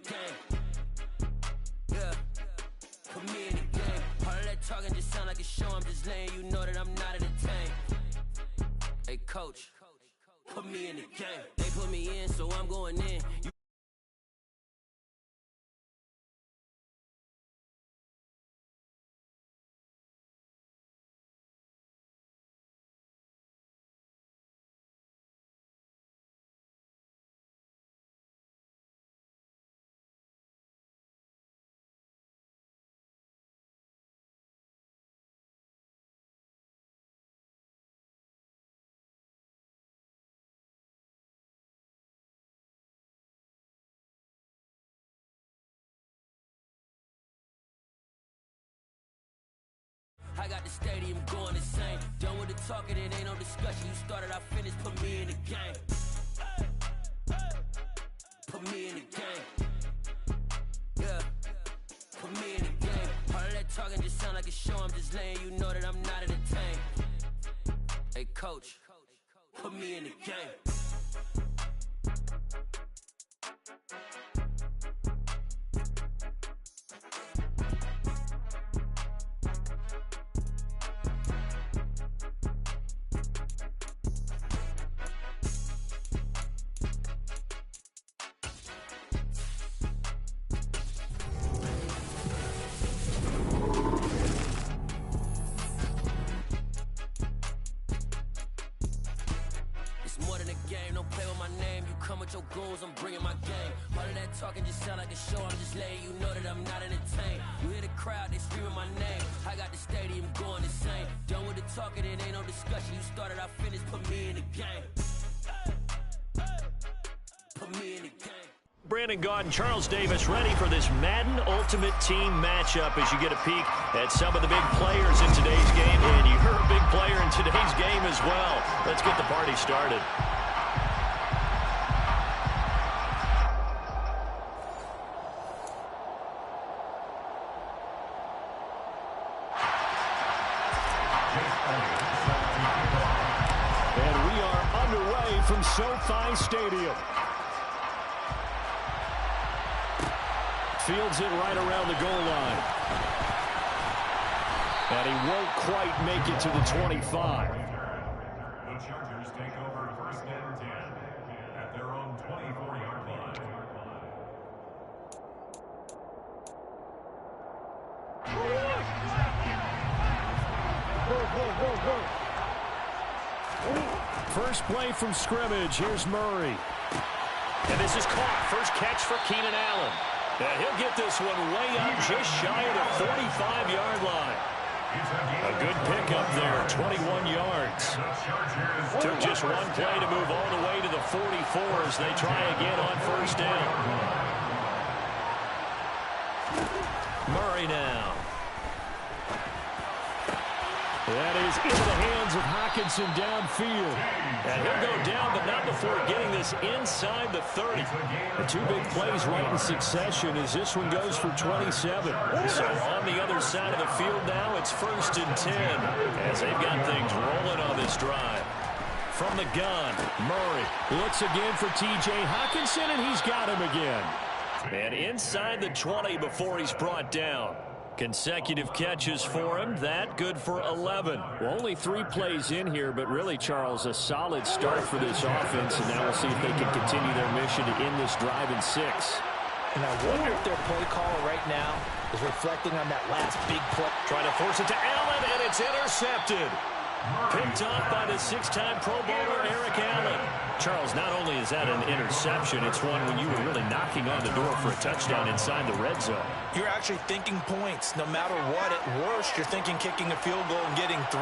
game. Yeah, put me in the game. All of that talking just sound like a show. I'm just letting you know that I'm not entertained. Hey, coach, put me in the game. They put me in, so I'm going in. I got the stadium going insane. Done with the talking, it ain't no discussion. You started, I finished, put me in the game. Put me in the game. Yeah, put me in the game. All of that talking just sound like a show. I'm just letting you know that I'm not entertained. Hey, coach, put me in the game. More than a game, don't play with my name. You come with your goons, I'm bringing my game. All of that talking just sound like a show. I'm just letting you know that I'm not entertained. You hear the crowd, they screaming my name. I got the stadium going insane. Done with the talking, it ain't no discussion. You started, I finished, put me in the game. Put me in the game. Brandon Gaudin, Charles Davis ready for this Madden Ultimate Team matchup as you get a peek at some of the big players in today's game. And you're a big player in today's game as well. Let's get the party started. And we are underway from SoFi Stadium. Fields it right around the goal line. And he won't quite make it to the 25. The Chargers take over first and 10 at their own 24-yard line. First play from scrimmage. Here's Murray. And this is caught. First catch for Keenan Allen. And he'll get this one way up just shy of the 45-yard line. A good pickup there, 21 yards. Took just one play to move all the way to the 44 as they try again on first down. Murray now. That is into the hands of Hockenson downfield. And he'll go down, but not before getting this inside the 30. The two big plays right in succession as this one goes for 27. So on the other side of the field now, it's first and 10 as they've got things rolling on this drive. From the gun, Murray looks again for T.J. Hockenson, and he's got him again. And inside the 20 before he's brought down. Consecutive catches for him. That good for 11. Well, only 3 plays in here, but really, Charles, a solid start for this offense. And now we'll see if they can continue their mission to end this drive in 6. And I wonder if their play call right now is reflecting on that last big play. Trying to force it to Allen, and it's intercepted. Picked off by the 6-time Pro Bowler Eric Allen. Charles, not only is that an interception, it's one when you were really knocking on the door for a touchdown inside the red zone. You're actually thinking points. No matter what, at worst, you're thinking kicking a field goal and getting 3.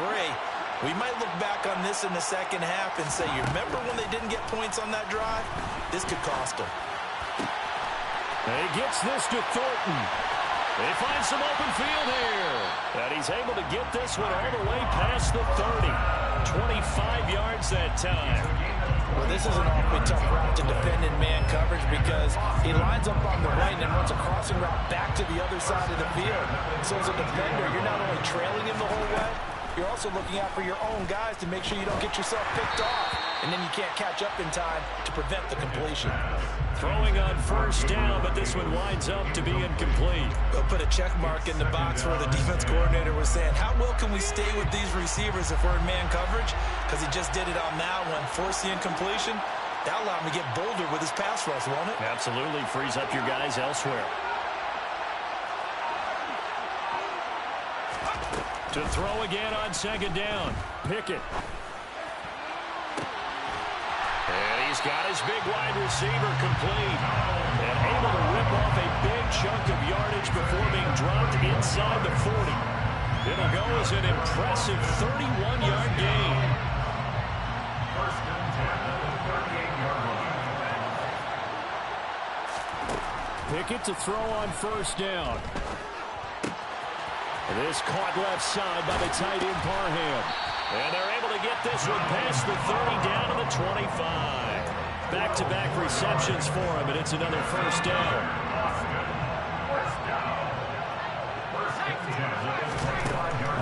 We might look back on this in the second half and say, you remember when they didn't get points on that drive? This could cost them. He gets this to Thornton. They find some open field here. And he's able to get this one all the way past the 30. 25 yards that time. Well, this is an awfully tough route to defend in man coverage because he lines up on the right and runs a crossing route back to the other side of the field. So as a defender, you're not only trailing him the whole way, you're also looking out for your own guys to make sure you don't get yourself picked off. And then you can't catch up in time to prevent the completion. Throwing on first down, but this one winds up to be incomplete. They'll put a check mark in the box where the defense coordinator was saying, how well can we stay with these receivers if we're in man coverage? Because he just did it on that one. Force the incompletion. That'll allow him to get bolder with his pass rush, won't it? Absolutely. Frees up your guys elsewhere. To throw again on second down. Pickett. And he's got his big wide receiver complete. And able to rip off a big chunk of yardage before being dropped inside the 40. It'll go as an impressive 31-yard gain. First and 10 at the 38-yard line. Pickett to throw on first down. This caught left side by the tight end Parham. And they're able to get this one past the 30 down to the 25. Back-to-back receptions for him, and it's another first down.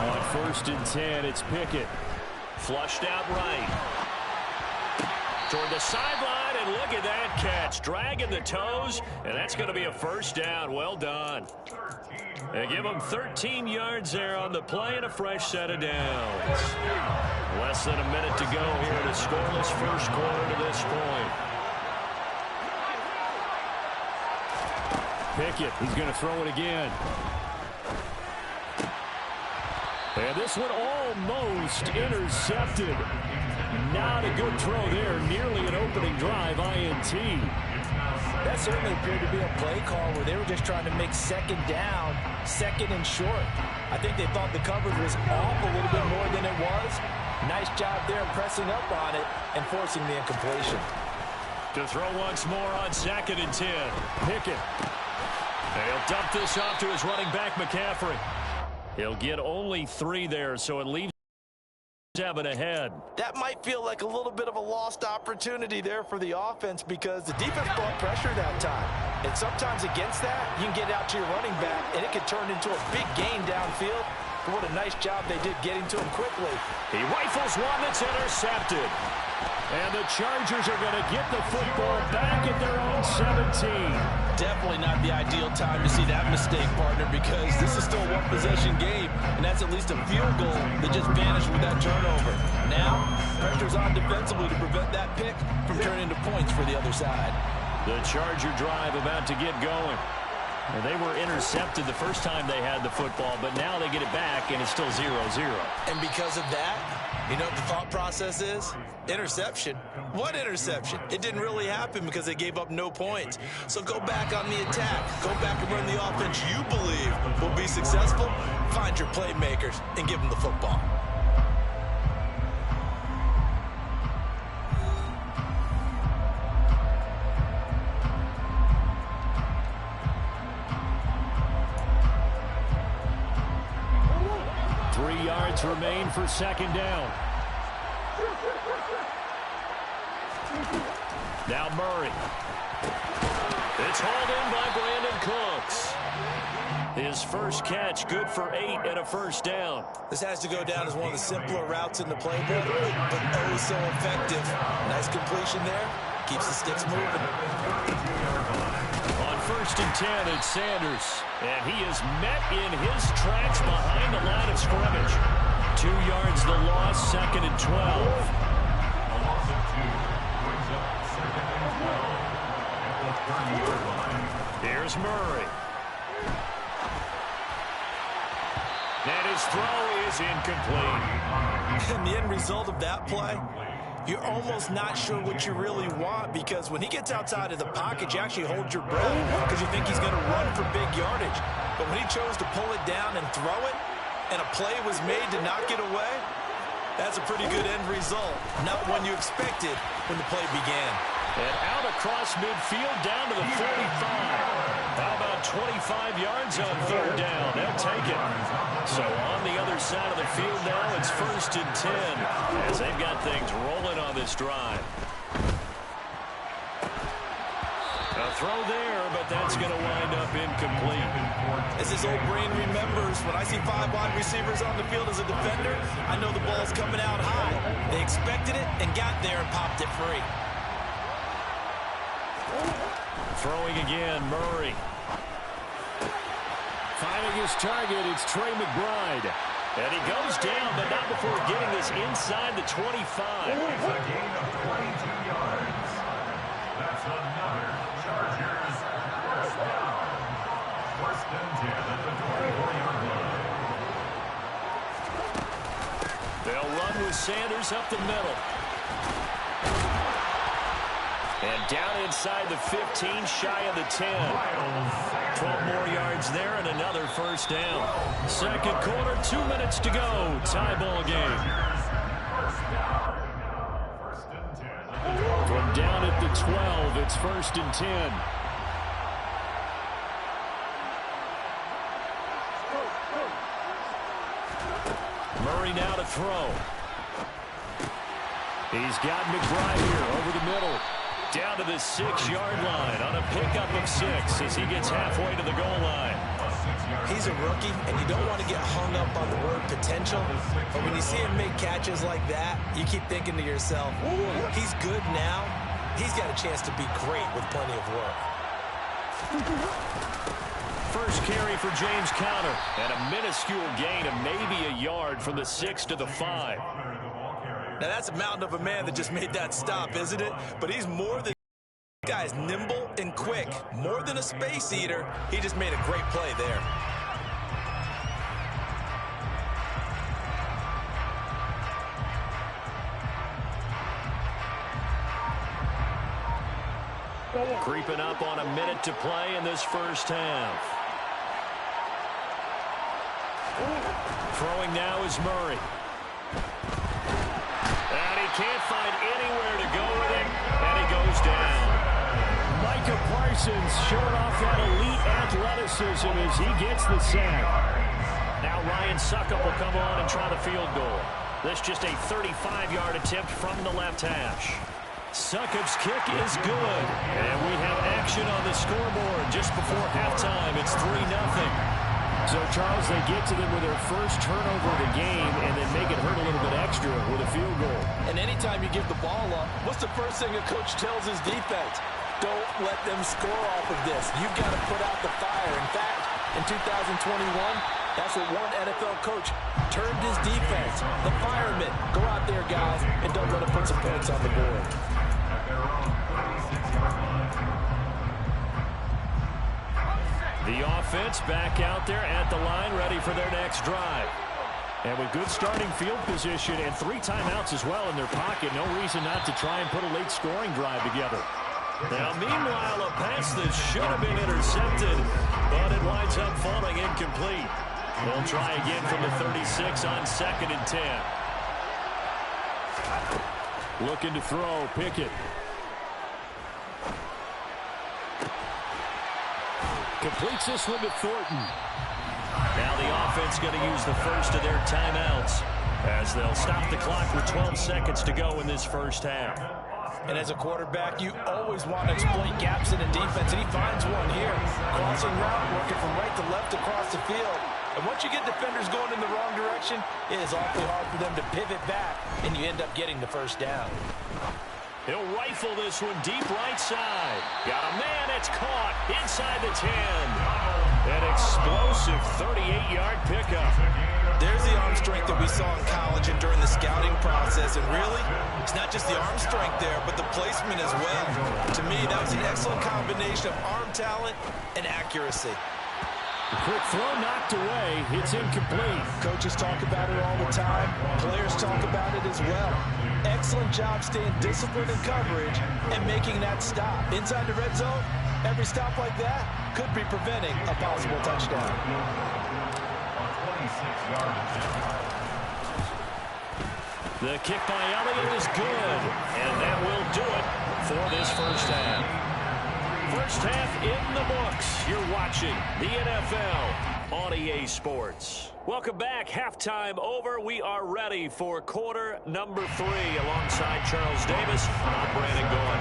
On first and 10, it's Pickett. Flushed out right. Toward the sideline, and look at that catch. Dragging the toes, and that's going to be a first down. Well done. They give him 13 yards there on the play and a fresh set of downs. Less than a minute to go here in a scoreless first quarter to this point. Pickett, he's going to throw it again. And this one almost intercepted. Not a good throw there. Nearly an opening drive, INT. That certainly appeared to be a play call where they were just trying to make second down, second and short. I think they thought the coverage was off a little bit more than it was. Nice job there pressing up on it and forcing the incompletion. To throw once more on second and 10. Pickett. He'll dump this off to his running back, McCaffrey. He'll get only 3 there, so it leaves 7 ahead. That might feel like a little bit of a lost opportunity there for the offense because the defense brought pressure that time. And sometimes against that, you can get out to your running back, and it could turn into a big gain downfield. But what a nice job they did getting to him quickly. He rifles one that's intercepted. And the Chargers are going to get the football back at their own 17. Definitely not the ideal time to see that mistake, partner, because this is still a one-possession game, and that's at least a field goal that just vanished with that turnover. Now, pressure's on defensively to prevent that pick from turning into points for the other side. The Charger drive about to get going. And they were intercepted the first time they had the football, but now they get it back, and it's still 0-0. And because of that, you know what the thought process is? Interception. What interception? It didn't really happen because they gave up no points. So go back on the attack. Go back and run the offense you believe will be successful. Find your playmakers and give them the football. Remain for second down. Now Murray. It's hauled in by Brandon Cooks. His first catch, good for 8 and a first down. This has to go down as one of the simpler routes in the playbook, but oh so effective. Nice completion there. Keeps the sticks moving. On first and 10, it's Sanders. And he is met in his tracks behind the line of scrimmage. 2 yards the loss, second and 12. A loss of 2 brings up second and 12 at the 30-yard line. Here's Murray. And his throw is incomplete. And the end result of that play, you're almost not sure what you really want because when he gets outside of the pocket, you actually hold your breath because you think he's going to run for big yardage. But when he chose to pull it down and throw it, and a play was made to knock it away, that's a pretty good end result. Not one you expected when the play began. And out across midfield down to the 45. How about 25 yards on third down? They'll take it. So on the other side of the field now, it's first and 10 as they've got things rolling on this drive. A throw there, but that's going to wind up incomplete. As his old brain remembers, when I see 5 wide receivers on the field as a defender, I know the ball's coming out high. They expected it and got there and popped it free. Throwing again, Murray. Finding his target, it's Trey McBride. And he goes down, but not before getting this inside the 25. It's a gain of 22 yards. That's another Chargers first down. First and 10 at the 24-yard line. They'll run with Sanders up the middle. And down inside the 15, shy of the 10. 12 more yards there and another first down. Second quarter, 2 minutes to go. Tie ball game. From down at the 12, it's first and 10. Murray now to throw. He's got McBride here over the middle. Down to the 6-yard line on a pickup of 6 as he gets halfway to the goal line. He's a rookie, and you don't want to get hung up on the word potential. But when you see him make catches like that, you keep thinking to yourself, he's good now. He's got a chance to be great with plenty of work. First carry for James Conner, and a minuscule gain of maybe a yard from the 6 to the 5. Now, that's a mountain of a man that just made that stop, isn't it? But he's more than... This guy's nimble and quick. More than a space eater. He just made a great play there. Creeping up on a minute to play in this first half. Throwing now is Murray. And he can't find anywhere to go with it, and he goes down. Micah Parsons showing off that elite athleticism as he gets the sack. Now Ryan Succop will come on and try the field goal. This just a 35-yard attempt from the left hash. Succop's kick is good, and we have action on the scoreboard just before halftime. It's 3-0. So, Charles, they get to them with their first turnover of the game and then make it hurt a little bit extra with a field goal. And anytime you give the ball up, what's the first thing a coach tells his defense? Don't let them score off of this. You've got to put out the fire. In fact, in 2021, that's what one NFL coach termed his defense. The firemen. Go out there, guys, and don't let them put some points on the board. The offense back out there at the line, ready for their next drive. And with good starting field position and 3 timeouts as well in their pocket, no reason not to try and put a late scoring drive together. Now, meanwhile, a pass that should have been intercepted, but it winds up falling incomplete. They'll try again from the 36 on 2nd and 10. Looking to throw, Pickett. Completes this one to Thornton. Now the offense going to use the first of their timeouts as they'll stop the clock with 12 seconds to go in this first half. And as a quarterback, you always want to exploit gaps in the defense, and he finds one here. Crossing route, working from right to left across the field. And once you get defenders going in the wrong direction, it is awfully hard for them to pivot back, and you end up getting the first down. He'll rifle this one deep right side. Got a man, it's caught inside the 10. An explosive 38-yard pickup. There's the arm strength that we saw in college and during the scouting process. And really, it's not just the arm strength there, but the placement as well. To me, that was an excellent combination of arm talent and accuracy. The quick throw knocked away. It's incomplete. Coaches talk about it all the time. Players talk about it as well. Excellent job staying disciplined in coverage and making that stop. Inside the red zone, every stop like that could be preventing a possible touchdown. The kick by Elliott is good, and that will do it for this first half. First half in the books. You're watching the NFL on EA Sports. Welcome back. Halftime over. We are ready for quarter number 3 alongside Charles Davis. I'm Brandon Goin.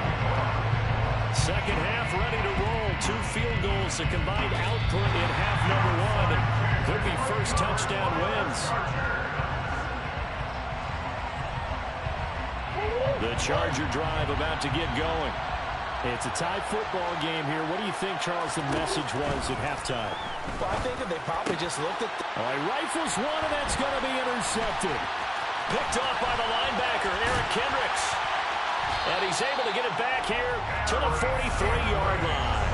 Second half ready to roll. 2 field goals, the combined output in half number 1. Could be first touchdown wins. The Charger drive about to get going. It's a tie football game here. What do you think, Charles, the message was at halftime? Well, I think that they probably just looked at... All right, rifles one, and that's going to be intercepted. Picked off by the linebacker, Eric Kendricks. And he's able to get it back here to the 43-yard line.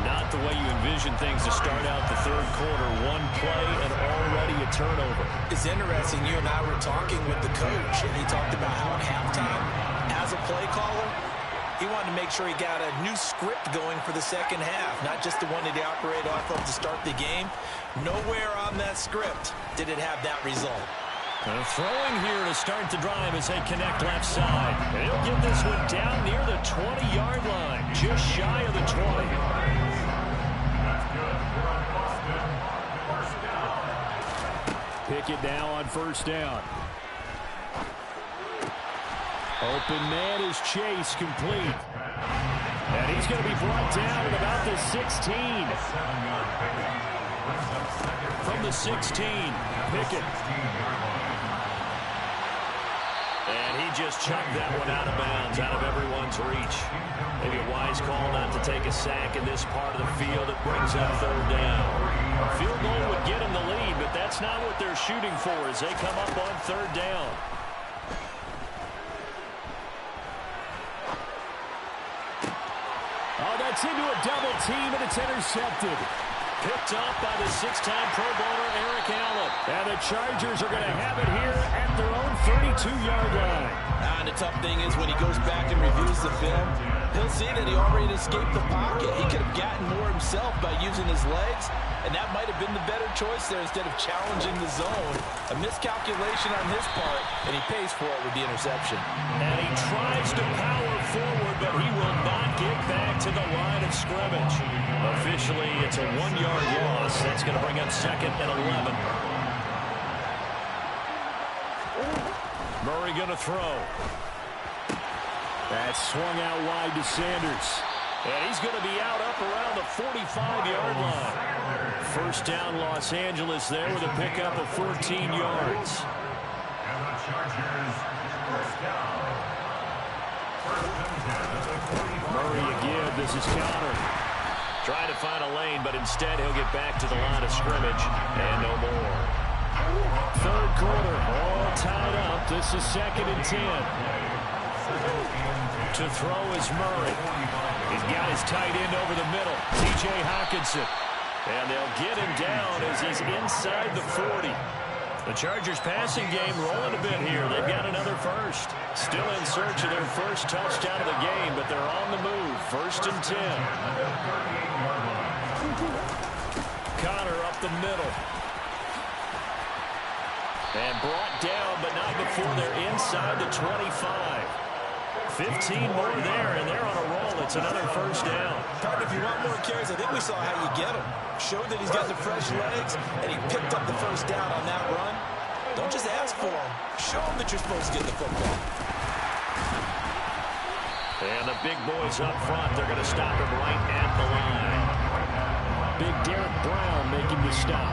Not the way you envision things to start out the third quarter. One play and already a turnover. It's interesting. You and I were talking with the coach, and he talked about how at halftime, as a play caller, he wanted to make sure he got a new script going for the second half, not just the one that he operated off of to start the game. Nowhere on that script did it have that result. Throwing here to start the drive as they connect left side. And he'll get this one down near the 20-yard line, just shy of the 20. That's good. We're on Boston. First down. Pickett now on first down. Open man is Chase, complete. And he's going to be brought down at about the 16. From the 16, Pickett. And he just chucked that one out of bounds, out of everyone's reach. Maybe a wise call not to take a sack in this part of the field. It brings up third down. A field goal would get him the lead, but that's not what they're shooting for as they come up on third down. Oh, that's into a double team, and it's intercepted. Picked up by the six-time Pro Bowler Eric Allen. And the Chargers are going to have it here at their own 32-yard line. And the tough thing is when he goes back and reviews the film, he'll see that he already escaped the pocket. He could have gotten more himself by using his legs, and that might have been the better choice there instead of challenging the zone. A miscalculation on his part, and he pays for it with the interception. And he tries to power forward, but he will not get back to the line of scrimmage. Officially, it's a 1-yard loss. That's going to bring up second and 11. Murray going to throw. That's swung out wide to Sanders. And he's going to be out up around the 45-yard line. First down, Los Angeles there with a pickup of 14 yards. And the Chargers, first down. Murray again. This is counter. Trying to find a lane, but instead he'll get back to the line of scrimmage. And no more. Third quarter, all tied up. This is second and 10. To throw is Murray. He's got his tight end over the middle, T.J. Hockenson. And they'll get him down as he's inside the 40. The Chargers passing game rolling a bit here. They've got another first. Still in search of their first touchdown of the game, but they're on the move. First and 10. Connor up the middle. And brought down, but not before they're inside the 25. 15 more there, and they're on a roll. It's another first down. Carter, if you want more carries, I think we saw how you get him. Showed that he's got the fresh legs, and he picked up the first down on that run. Don't just ask for him. Show him that you're supposed to get the football. And the big boys up front, they're going to stop him right at the line. Big Derek Brown making the stop.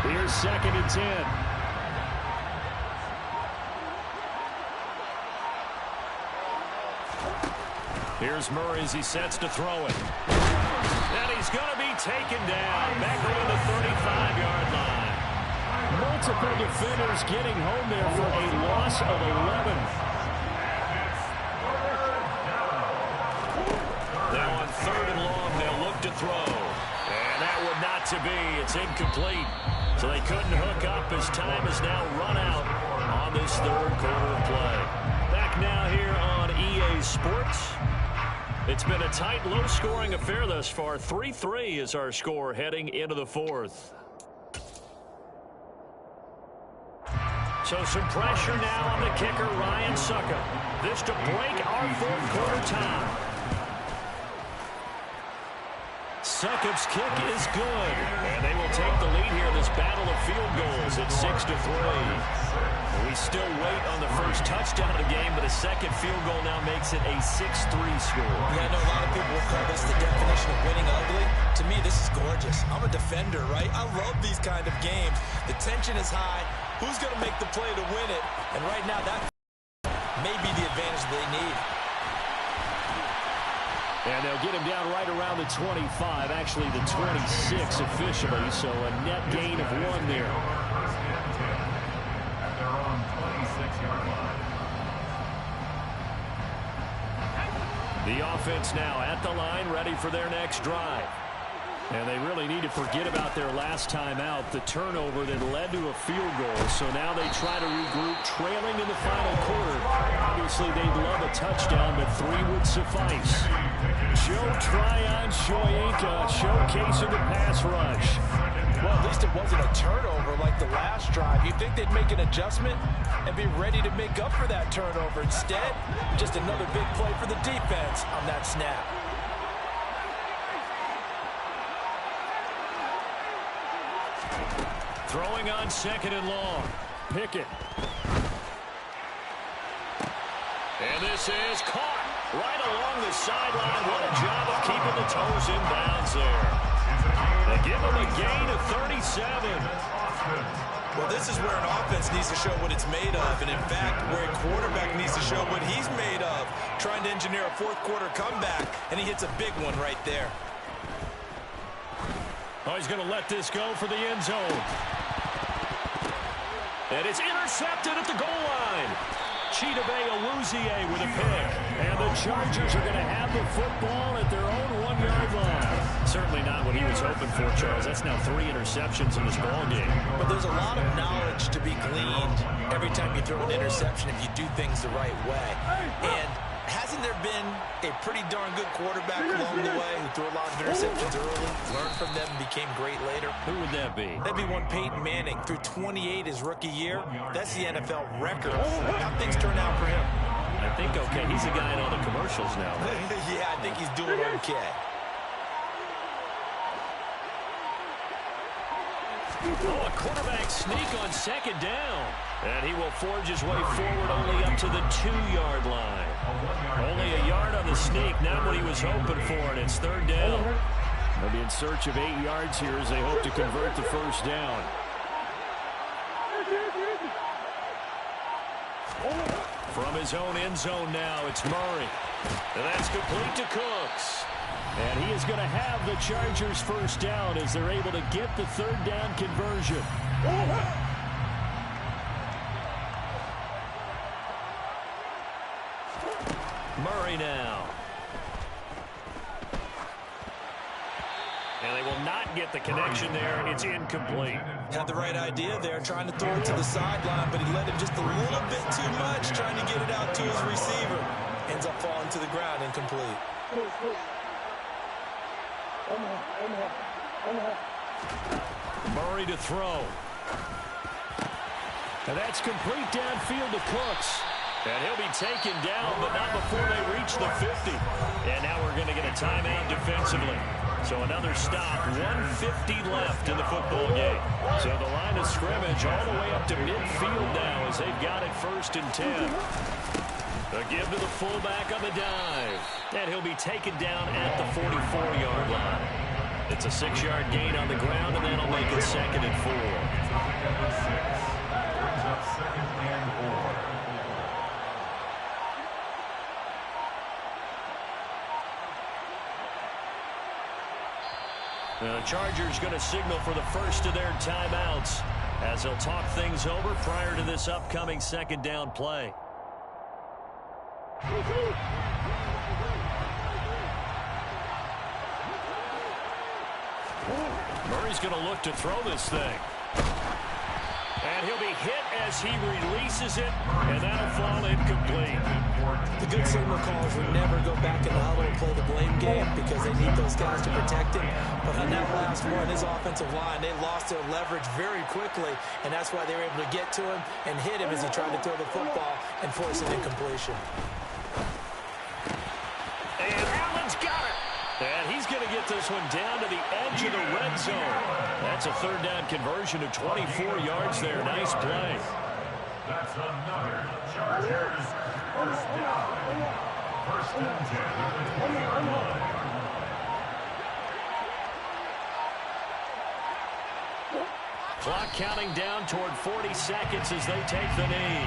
Here's second and 10. Here's Murray as he sets to throw it. And he's going to be taken down back over the 35-yard line. Multiple defenders getting home there for a loss of 11. Now on third and long, they'll look to throw. And that would not to be. It's incomplete. So they couldn't hook up as time is now run out on this third quarter of play. Back now here on EA Sports. It's been a tight, low-scoring affair thus far. 3-3 is our score heading into the fourth. So some pressure now on the kicker, Ryan Suckup. This to break our fourth quarter tie. Suckup's kick is good, and they will take the lead here in this battle of field goals at 6-3. We still wait on the first touchdown of the game, but a second field goal now makes it a 6-3 score. Yeah, I know a lot of people will call this the definition of winning ugly. To me, this is gorgeous. I'm a defender, right? I love these kind of games. The tension is high. Who's going to make the play to win it? And right now, that may be the advantage they need. And they'll get him down right around the 25, actually the 26 officially, so a net gain of 1 there. First and 10 at their own 26-yard line. The offense now at the line, ready for their next drive. And they really need to forget about their last time out, the turnover that led to a field goal. So now they try to regroup, trailing in the final quarter. Obviously, they'd love a touchdown, but 3 would suffice. Joe Tryon Shoyinka showcasing the pass rush. Well, at least it wasn't a turnover like the last drive. You'd think they'd make an adjustment and be ready to make up for that turnover. Instead, just another big play for the defense on that snap. Throwing on 2nd and long. Pickett. And this is caught right along the sideline. What a job of keeping the toes in bounds there. They give him a gain of 37. Well, this is where an offense needs to show what it's made of. And, in fact, where a quarterback needs to show what he's made of. Trying to engineer a fourth-quarter comeback, and he hits a big one right there. Oh, he's going to let this go for the end zone. And it's intercepted at the goal line. Chidobe Awuzie with a pick. And the Chargers are going to have the football at their own 1-yard line. Certainly not what he was hoping for, Charles. That's now 3 interceptions in this ballgame. But there's a lot of knowledge to be gleaned every time you throw an interception if you do things the right way. And hasn't there been a pretty darn good quarterback along the way who threw a lot of interceptions early, learned from them, and became great later? Who would that be? That'd be one Peyton Manning. Threw 28 his rookie year. That's the NFL record. How things turn out for him? I think okay. He's a guy in all the commercials now, right? Yeah, I think he's doing okay. Oh, a quarterback sneak on 2nd down. And he will forge his way forward only up to the 2-yard line. Only a yard on the sneak, not what he was hoping for, and it's 3rd down. They'll be in search of 8 yards here as they hope to convert the first down. From his own end zone now, it's Murray. And that's complete to Cooks. And he is going to have the Chargers first down as they're able to get the 3rd down conversion. Murray now. And they will not get the connection there. It's incomplete. Had the right idea there, trying to throw it to the sideline, but he let him just a little bit too much, trying to get it out to his receiver. Ends up falling to the ground, incomplete. Murray to throw. And that's complete downfield to Cooks. And he'll be taken down, but not before they reach the 50. And now we're going to get a timeout defensively. So another stop, 1:50 left in the football game. So the line of scrimmage all the way up to midfield now as they've got it 1st and 10. A give to the fullback on the dive. And he'll be taken down at the 44-yard line. It's a 6-yard gain on the ground, and that'll make it 2nd and 4. Brings up 2nd and 4. The Chargers going to signal for the first of their timeouts as they'll talk things over prior to this upcoming 2nd down play. Murray's going to look to throw this thing. And he'll be hit as he releases it, and that'll fall incomplete. The good signal callers would never go back in the huddle and play the blame game because they need those guys to protect him. But on that last one, his offensive line, they lost their leverage very quickly, and that's why they were able to get to him and hit him as he tried to throw the football and force an incompletion. And Allen's got it. And he's going to get this one down to the edge of the red zone. That's a 3rd down conversion of 24 yards there. Nice play. That's another Chargers first down. 1st and 10 at the 20-yard line. Clock counting down toward 40 seconds as they take the knee.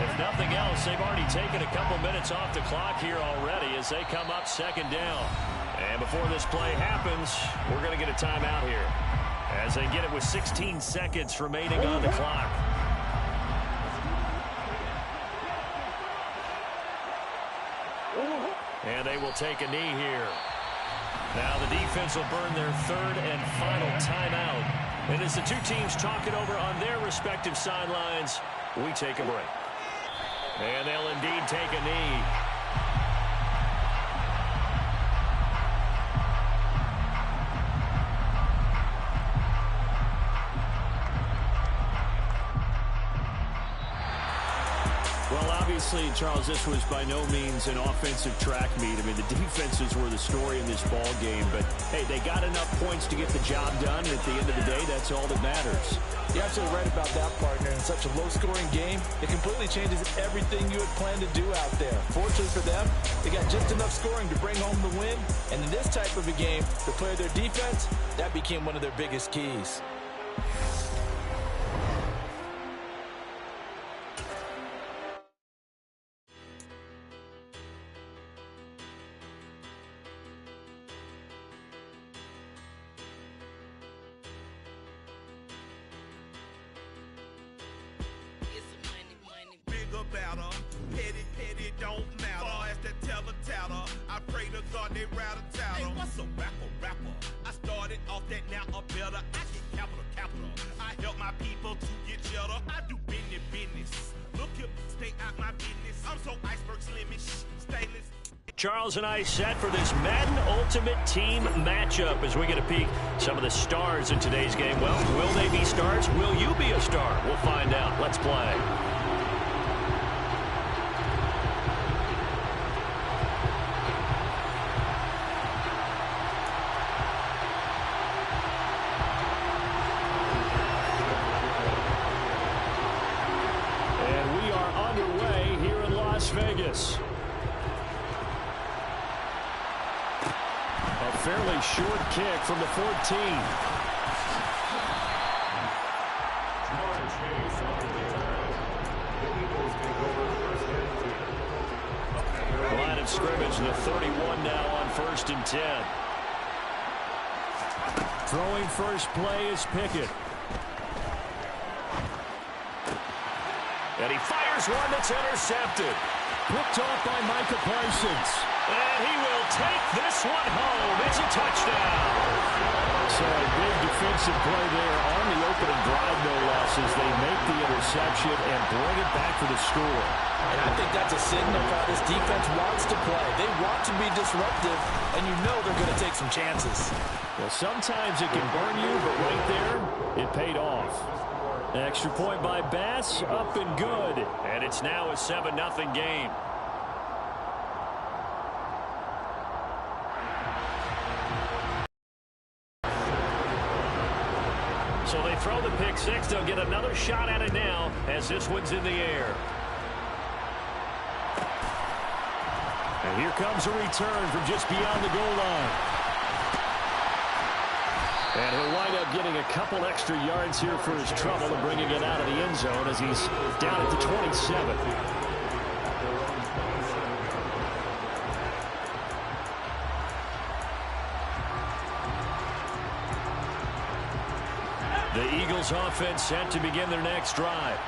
If nothing else, they've already taken a couple minutes off the clock here already as they come up second down. And before this play happens, we're going to get a timeout here as they get it with 16 seconds remaining on the clock. And they will take a knee here. Now the defense will burn their third and final timeout. And as the two teams talk it over on their respective sidelines, we take a break. And they'll indeed take a knee. Well, obviously, Charles, this was by no means an offensive track meet. I mean, the defenses were the story in this ball game. But, hey, they got enough points to get the job done. And at the end of the day, that's all that matters. You're absolutely right about that, partner. In such a low-scoring game, it completely changes everything you had planned to do out there. Fortunately for them, they got just enough scoring to bring home the win. And in this type of a game, to play their defense, that became one of their biggest keys. Petty don't matter. As the teller tatter, I pray to God they rattle tattle. Hey, what's a rapper? I started off that, now a better. I get capital. I help my people to get cheddar. I do business. Look here, stay out my business. I'm so iceberg slimish, stainless. Charles and I set for this Madden Ultimate Team matchup as we get a peek some of the stars in today's game. Well, will they be stars? Will you be a star? We'll find out. Let's play. Vegas. A fairly short kick from the 14. Line of scrimmage, the 31 now on 1st and 10. Throwing first play is Pickett. And he fires one that's intercepted. Picked off by Micah Parsons. And he will take this one home. It's a touchdown. So a big defensive play there on the opening drive, no less, as they make the interception and bring it back for the score. And I think that's a signal of how this defense wants to play. They want to be disruptive, and you know they're going to take some chances. Well, sometimes it can burn you, but right there, it paid off. Extra point by Bass, up and good. And it's now a 7-0 game. So they throw the pick six. They'll get another shot at it now as this one's in the air. And here comes a return from just beyond the goal line. And he'll wind up getting a couple extra yards here for his trouble and bringing it out of the end zone as he's down at the 27. The Eagles offense set to begin their next drive.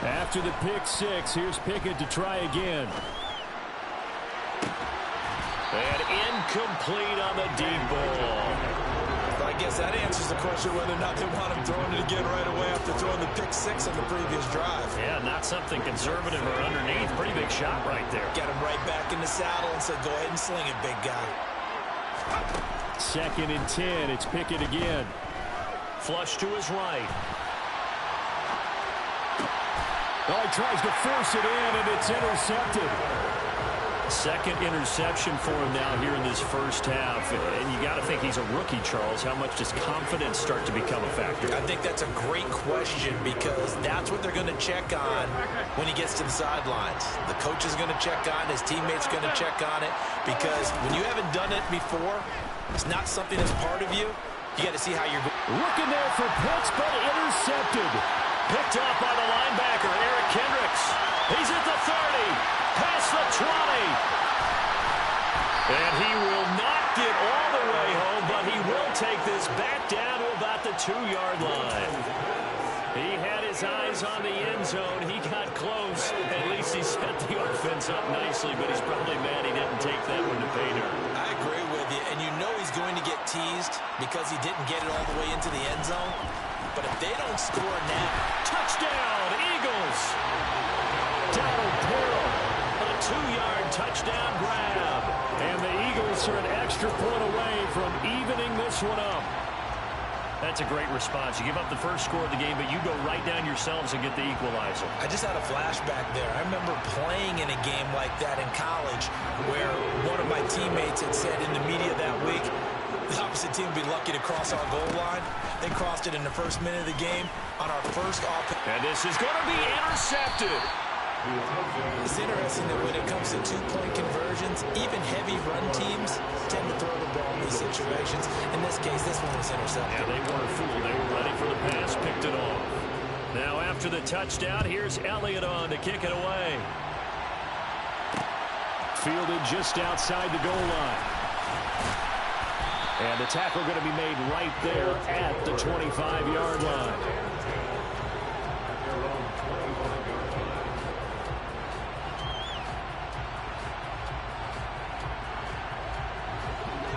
After the pick six, here's Pickett to try again. And incomplete on the deep ball. I guess that answers the question whether or not they want him throwing it again right away after throwing the pick six on the previous drive. Yeah, not something conservative or underneath. Pretty big shot right there. Got him right back in the saddle and said, go ahead and sling it, big guy. 2nd and 10. It's Pickett again. Flush to his right. Oh, he tries to force it in, and it's intercepted. Second interception for him now here in this first half. And you got to think he's a rookie, Charles. How much does confidence start to become a factor? I think that's a great question because that's what they're going to check on when he gets to the sidelines. The coach is going to check on, his teammates are going to check on it, because when you haven't done it before, it's not something that's part of you. You got to see how you're looking there for Pitts, but intercepted. Picked off by the linebacker, Eric Kendricks. He's at the 30. Past the 20. And he will not get all the way home, but he will take this back down to about the 2-yard line. He had his eyes on the end zone. He got close. At least he set the offense up nicely, but he's probably mad he didn't take that one to pay dirt. I agree with you, and you know he's going to get teased because he didn't get it all the way into the end zone. But if they don't score now, touchdown, Eagles! Donald Pearl, a 2-yard touchdown grab. And the Eagles are an extra point away from evening this one up. That's a great response. You give up the first score of the game, but you go right down yourselves and get the equalizer. I just had a flashback there. I remember playing in a game like that in college where one of my teammates had said in the media that week, the opposite team would be lucky to cross our goal line. They crossed it in the first minute of the game on our first offense. And this is going to be intercepted. It's interesting that when it comes to two-point conversions, even heavy run teams tend to throw the ball in these situations. In this case, this one was intercepted. Yeah, they weren't fooled. They were ready for the pass, picked it off. Now after the touchdown, here's Elliott on to kick it away. Fielded just outside the goal line. And the tackle going to be made right there at the 25-yard line.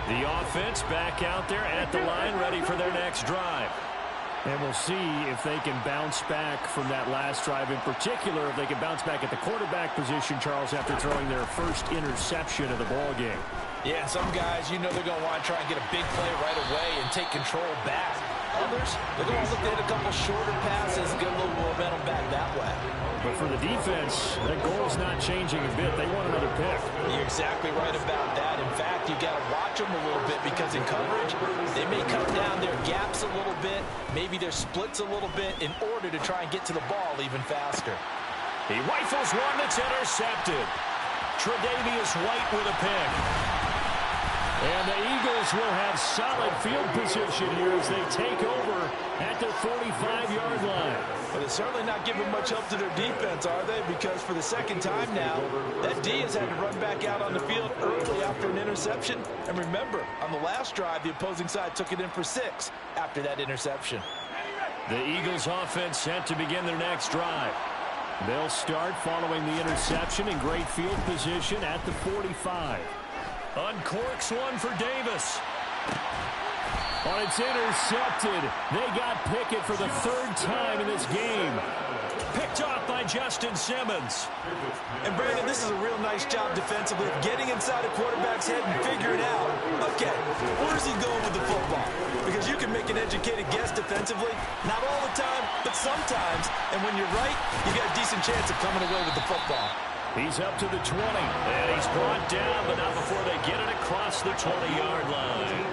The offense back out there at the line, ready for their next drive. And we'll see if they can bounce back from that last drive. In particular, if they can bounce back at the quarterback position, Charles, after throwing their first interception of the ball game. Yeah, some guys, you know they're going to want to try and get a big play right away and take control back. Others, they're going to look at a couple shorter passes, get a little momentum back that way. But for the defense, that goal's not changing a bit. They want another pick. You're exactly right about that. In fact, you got to watch them a little bit because in coverage, they may cut down their gaps a little bit, maybe their splits a little bit in order to try and get to the ball even faster. He rifles one that's intercepted. Tre'Davious White with a pick. And the Eagles will have solid field position here as they take over at their 45-yard line. But it's certainly not giving much help to their defense, are they? Because for the second time now, that D has had to run back out on the field early after an interception. And remember, on the last drive, the opposing side took it in for 6 after that interception. The Eagles offense set to begin their next drive. They'll start following the interception in great field position at the 45. Uncorks one for Davis. Oh, it's intercepted. They got Pickett for the 3rd time in this game. Picked off by Justin Simmons. And Brandon, this is a real nice job defensively of getting inside a quarterback's head and figuring out, okay, where's he going with the football? Because you can make an educated guess defensively, not all the time, but sometimes. And when you're right, you got a decent chance of coming away with the football. He's up to the 20, and he's brought down, but not before they get it across the 20-yard line.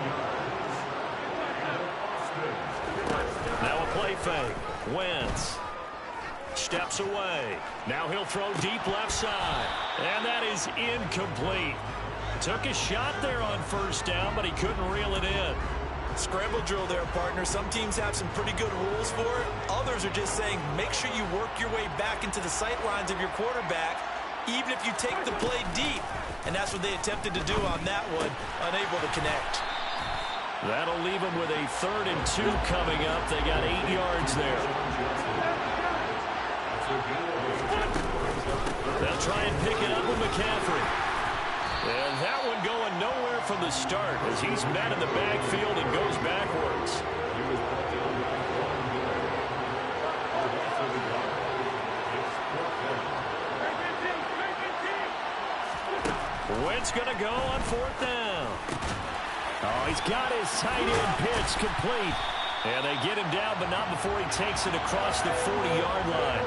Now a play fake. Wentz steps away. Now he'll throw deep left side, and that is incomplete. Took a shot there on 1st down, but he couldn't reel it in. Scramble drill there, partner. Some teams have some pretty good rules for it. Others are just saying make sure you work your way back into the sight lines of your quarterback, even if you take the play deep. And that's what they attempted to do on that one, unable to connect. That'll leave them with a 3rd and 2 coming up. They got 8 yards there. They'll try and pick it up with McCaffrey. And that one going nowhere from the start as he's met in the backfield and goes backwards. Wentz going to go on 4th down. Oh, he's got his tight end pitch complete. And they get him down, but not before he takes it across the 40-yard line.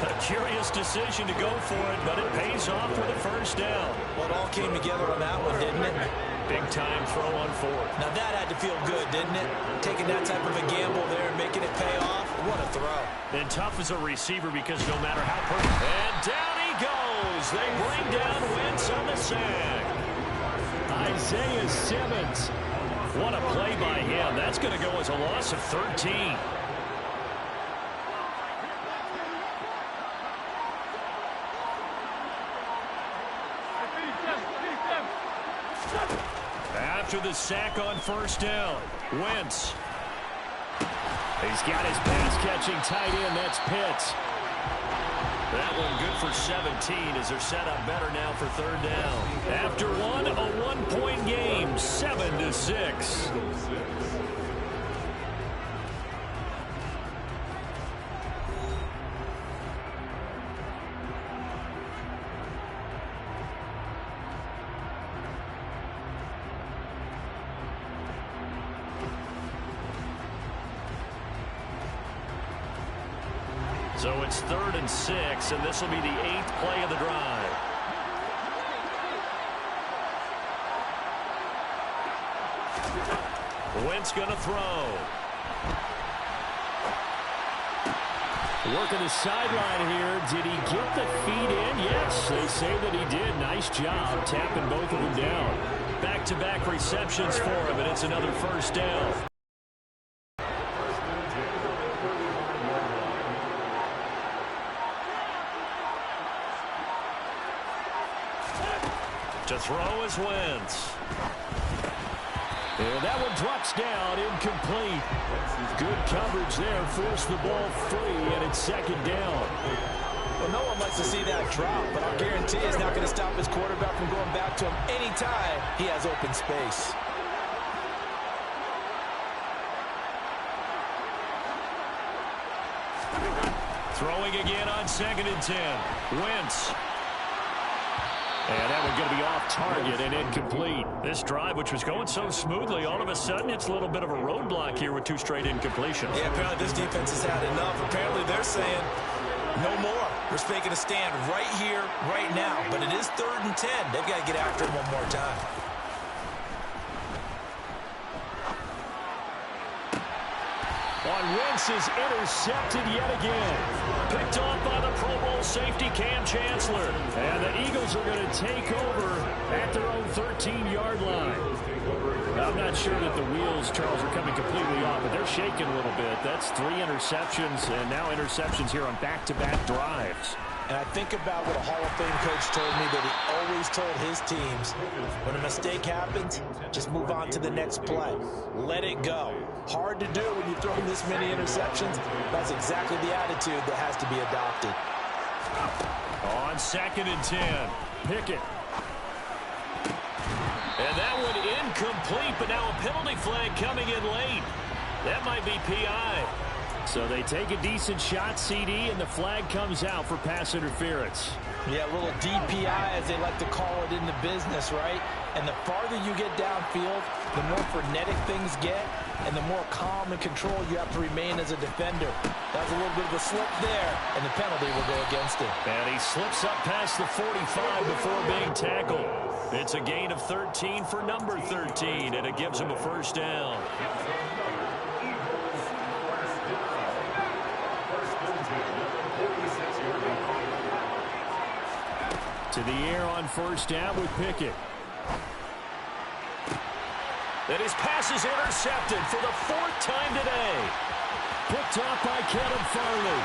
A curious decision to go for it, but it pays off with a first down. Well, it all came together on that one, didn't it? Big-time throw on fourth. Now that had to feel good, didn't it? Taking that type of a gamble there and making it pay off. What a throw. And tough as a receiver because no matter how perfect. And down he goes. They bring down Wentz on the sack. Isaiah Simmons. What a play by him. That's going to go as a loss of 13. After the sack on first down, Wentz. He's got his pass-catching tight end. That's Pitts. That one good for 17 as they're set up better now for third down. After one, a one-point game, 7-6. So it's 3rd and 6, and this will be the 8th play of the drive. Wentz going to throw. Working the sideline here. Did he get the feet in? Yes, they say that he did. Nice job tapping both of them down. Back-to-back receptions for him, and it's another first down. To throw is Wentz. And that one drops down, incomplete. Good coverage there, forced the ball free, and it's second down. Well, no one likes to see that drop, but I'll guarantee he's not going to stop his quarterback from going back to him anytime he has open space. Throwing again on 2nd and 10. Wentz. And that one going to be off target and incomplete. This drive, which was going so smoothly, all of a sudden it's a little bit of a roadblock here with 2 straight incompletions. Yeah, apparently this defense has had enough. Apparently they're saying no more. We're making a stand right here, right now. But it is 3rd and 10. They've got to get after him one more time. Wentz is intercepted yet again. Picked off by the Pro Bowl safety Cam Chancellor. And the Eagles are going to take over at their own 13-yard line. I'm not sure that the wheels, Charles, are coming completely off, but they're shaking a little bit. That's 3 interceptions and now interceptions here on back-to-back drives. And I think about what a Hall of Fame coach told me that he always told his teams, when a mistake happens, just move on to the next play. Let it go. Hard to do when you've thrown this many interceptions. That's exactly the attitude that has to be adopted. On 2nd and 10, Pickett. And that one incomplete, but now a penalty flag coming in late. That might be PI. So they take a decent shot, CD, and the flag comes out for pass interference. Yeah, a little DPI, as they like to call it in the business, right? And the farther you get downfield, the more frenetic things get, and the more calm and control you have to remain as a defender. That was a little bit of a slip there, and the penalty will go against him. And he slips up past the 45 before being tackled. It's a gain of 13 for number 13, and it gives him a first down. To the air on first down with Pickett. Then his pass is intercepted for the 4th time today. Picked off by Kevin Farley.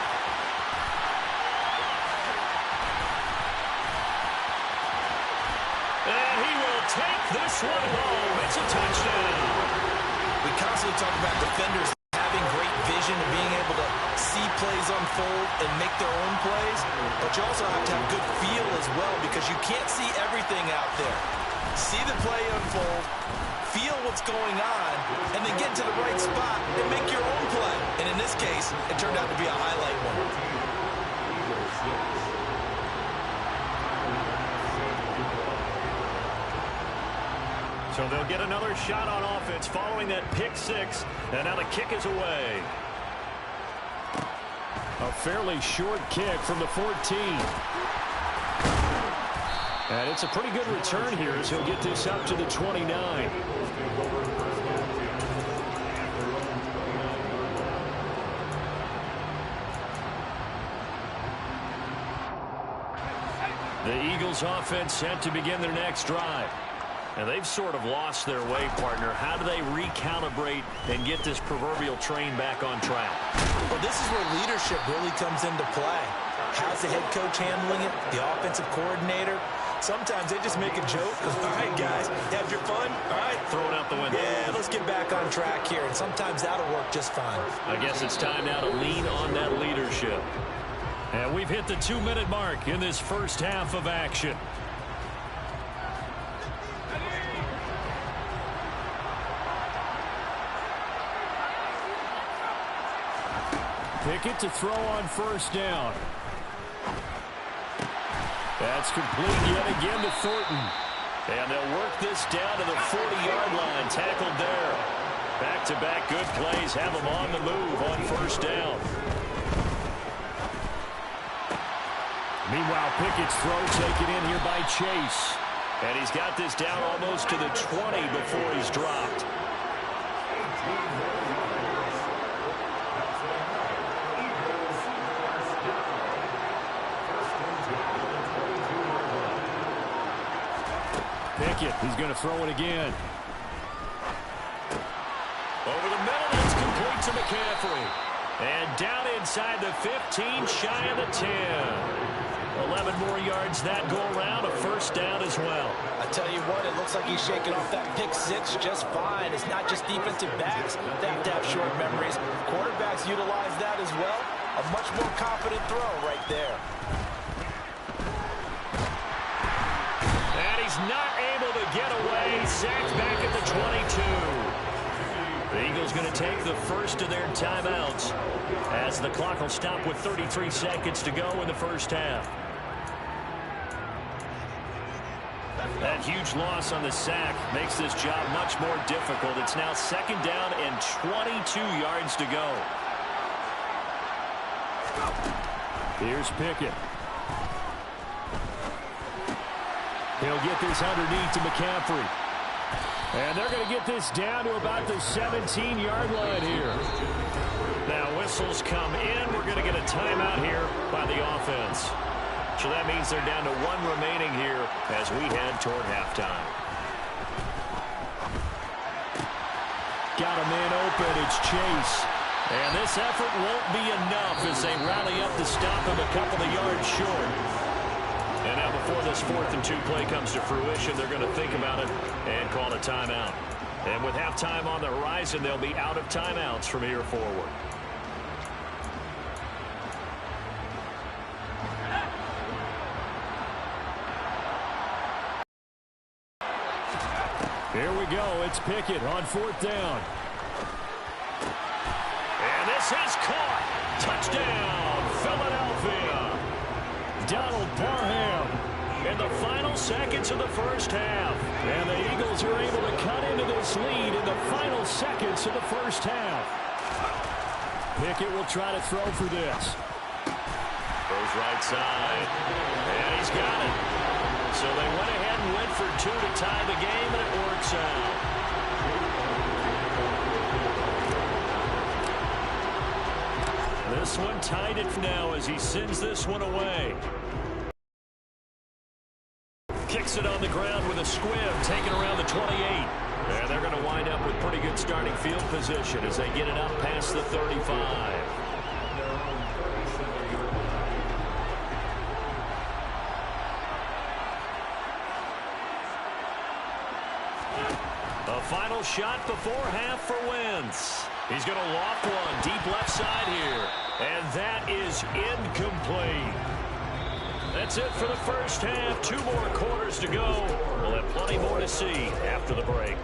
And he will take this one home. It's a touchdown. We constantly talk about defenders having great vision and being able to see plays unfold and make their own plays, but you also have to have good feel as well because you can't see everything out there. See the play unfold, feel what's going on, and then get to the right spot and make your own play. And in this case, it turned out to be a highlight one. So they'll get another shot on offense following that pick six. And now the kick is away. A fairly short kick from the 14. And it's a pretty good return here as he'll get this up to the 29. The Eagles offense set to begin their next drive. And they've sort of lost their way, partner. How do they recalibrate and get this proverbial train back on track? Well, this is where leadership really comes into play. How's the head coach handling it? The offensive coordinator? Sometimes they just make a joke. All right, guys, have your fun. All right. Throw it out the window. Yeah, let's get back on track here. And sometimes that'll work just fine. I guess it's time now to lean on that leadership. And we've hit the 2-minute mark in this first half of action. Pickett to throw on first down. That's complete yet again to Thornton. And they'll work this down to the 40-yard line. Tackled there. Back-to-back good plays have them on the move on first down. Meanwhile, Pickett's throw taken in here by Chase. And he's got this down almost to the 20 before he's dropped. Pickett, he's going to throw it again. Over the middle, that's complete to McCaffrey. And down inside the 15, shy of the 10. 11 more yards that go around, a first down as well. I tell you what, it looks like he's shaking off that pick six just fine. It's not just defensive backs that have to have short memories. Quarterbacks utilize that as well. A much more confident throw right there. And he's not able to get away. Sacked back at the 22. The Eagles going to take the first of their timeouts as the clock will stop with 33 seconds to go in the first half. That huge loss on the sack makes this job much more difficult. It's now second down and 22 yards to go. Here's Pickett. He'll get this underneath to McCaffrey. And they're going to get this down to about the 17-yard line here. Now whistles come in. We're going to get a timeout here by the offense. So that means they're down to one remaining here as we head toward halftime. Got a man open. It's Chase. And this effort won't be enough as they rally up to stop him a couple of yards short. And now before this 4th and 2 play comes to fruition, they're going to think about it and call a timeout. And with halftime on the horizon, they'll be out of timeouts from here forward. Here we go. It's Pickett on 4th down. And this is caught. Touchdown, Philadelphia. Donald Parham in the final seconds of the first half. And the Eagles are able to cut into this lead in the final seconds of the first half. Pickett will try to throw for this. Throws right side. And he's got it. So they went ahead and went for 2 to tie the game, and it works out. This one tied it now as he sends this one away. Kicks it on the ground with a squib, taken around the 28. And they're going to wind up with pretty good starting field position as they get it up past the 35. A final shot before half for Wentz. He's going to loft one deep left side here. And that is incomplete. That's it for the first half. 2 more quarters to go. We'll have plenty more to see after the break.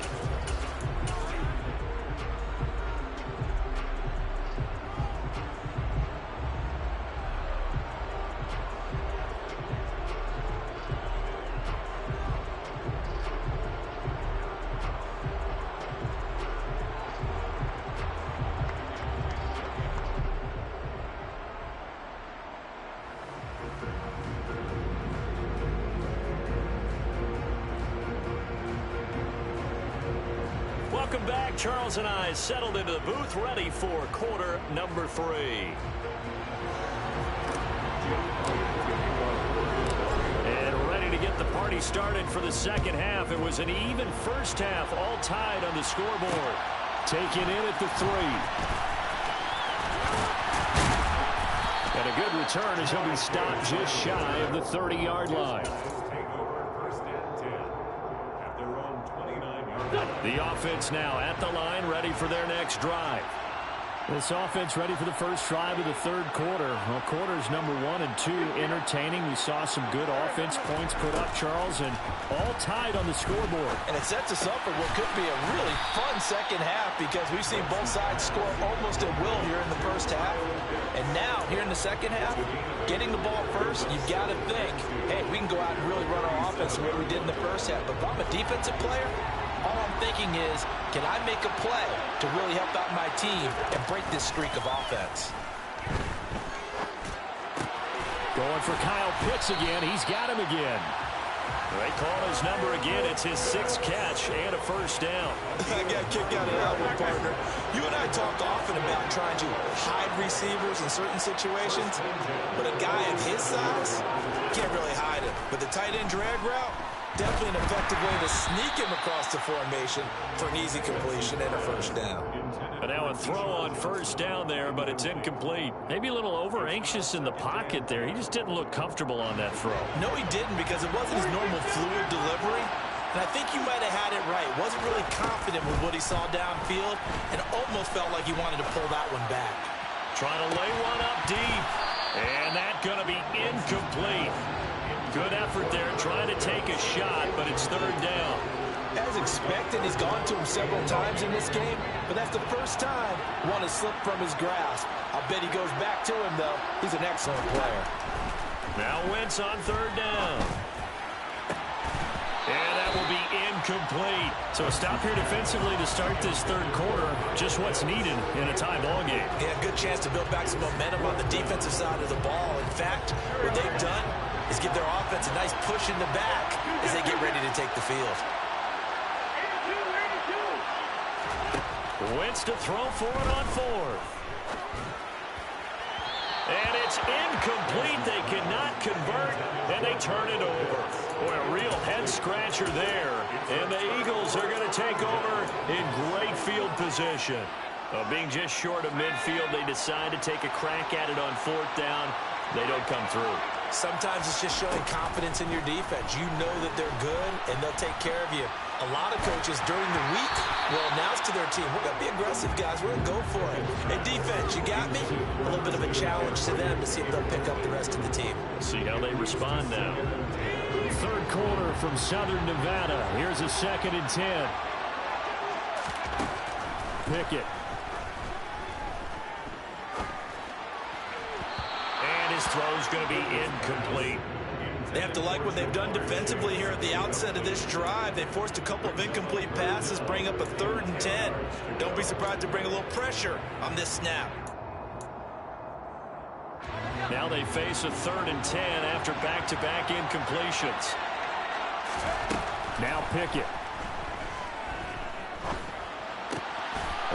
Welcome back. Charles and I settled into the booth, ready for quarter number 3. And ready to get the party started for the second half. It was an even first half, all tied on the scoreboard. Taken in at the 3. And a good return as he'll be stopped just shy of the 30-yard line. The offense now at the line, ready for their next drive. This offense ready for the first drive of the third quarter. Well, quarters number 1 and 2 entertaining. We saw some good offense points put up, Charles, and all tied on the scoreboard. And it sets us up for what could be a really fun second half because we've seen both sides score almost at will here in the first half. And now, here in the second half, getting the ball first, you've got to think, hey, we can go out and really run our offense the way we did in the first half. But if I'm a defensive player, all I'm thinking is, can I make a play to really help out my team and break this streak of offense? Going for Kyle Pitts again. He's got him again. They call his number again. It's his 6th catch and a first down. I got kicked out of that one, partner. You and I talk often about trying to hide receivers in certain situations, but a guy of his size can't really hide him. But the tight end drag route, definitely an effective way to sneak him across the formation for an easy completion and a first down. And now a throw on first down there, but it's incomplete. Maybe a little over-anxious in the pocket there. He just didn't look comfortable on that throw. No, he didn't, because it wasn't his normal fluid delivery. And I think you might have had it right. Wasn't really confident with what he saw downfield and almost felt like he wanted to pull that one back. Trying to lay one up deep. And that's going to be incomplete. Good effort there, trying to take a shot, but it's third down. As expected, he's gone to him several times in this game, but that's the first time one has slipped from his grasp. I'll bet he goes back to him, though. He's an excellent player. Now Wentz on third down. And that will be incomplete. So a stop here defensively to start this third quarter. Just what's needed in a tie ball game. Yeah, good chance to build back some momentum on the defensive side of the ball. In fact, what they've done is give their offense a nice push in the back as they get ready to take the field. Wentz to throw for it on 4th. And it's incomplete. They cannot convert, and they turn it over. Boy, a real head-scratcher there. And the Eagles are going to take over in great field position. Being just short of midfield, they decide to take a crack at it on 4th down. They don't come through. Sometimes it's just showing confidence in your defense. You know that they're good, and they'll take care of you. A lot of coaches during the week will announce to their team, we're going to be aggressive, guys. We're going to go for it. Hey, defense, you got me? A little bit of a challenge to them to see if they'll pick up the rest of the team. See how they respond now. Third quarter from Southern Nevada. Here's a 2nd and 10. Pickett. His throw's going to be incomplete. They have to like what they've done defensively here at the outset of this drive. They forced a couple of incomplete passes, bring up a 3rd and 10. Don't be surprised to bring a little pressure on this snap. Now they face a 3rd and 10 after back-to-back incompletions. Now Pickett.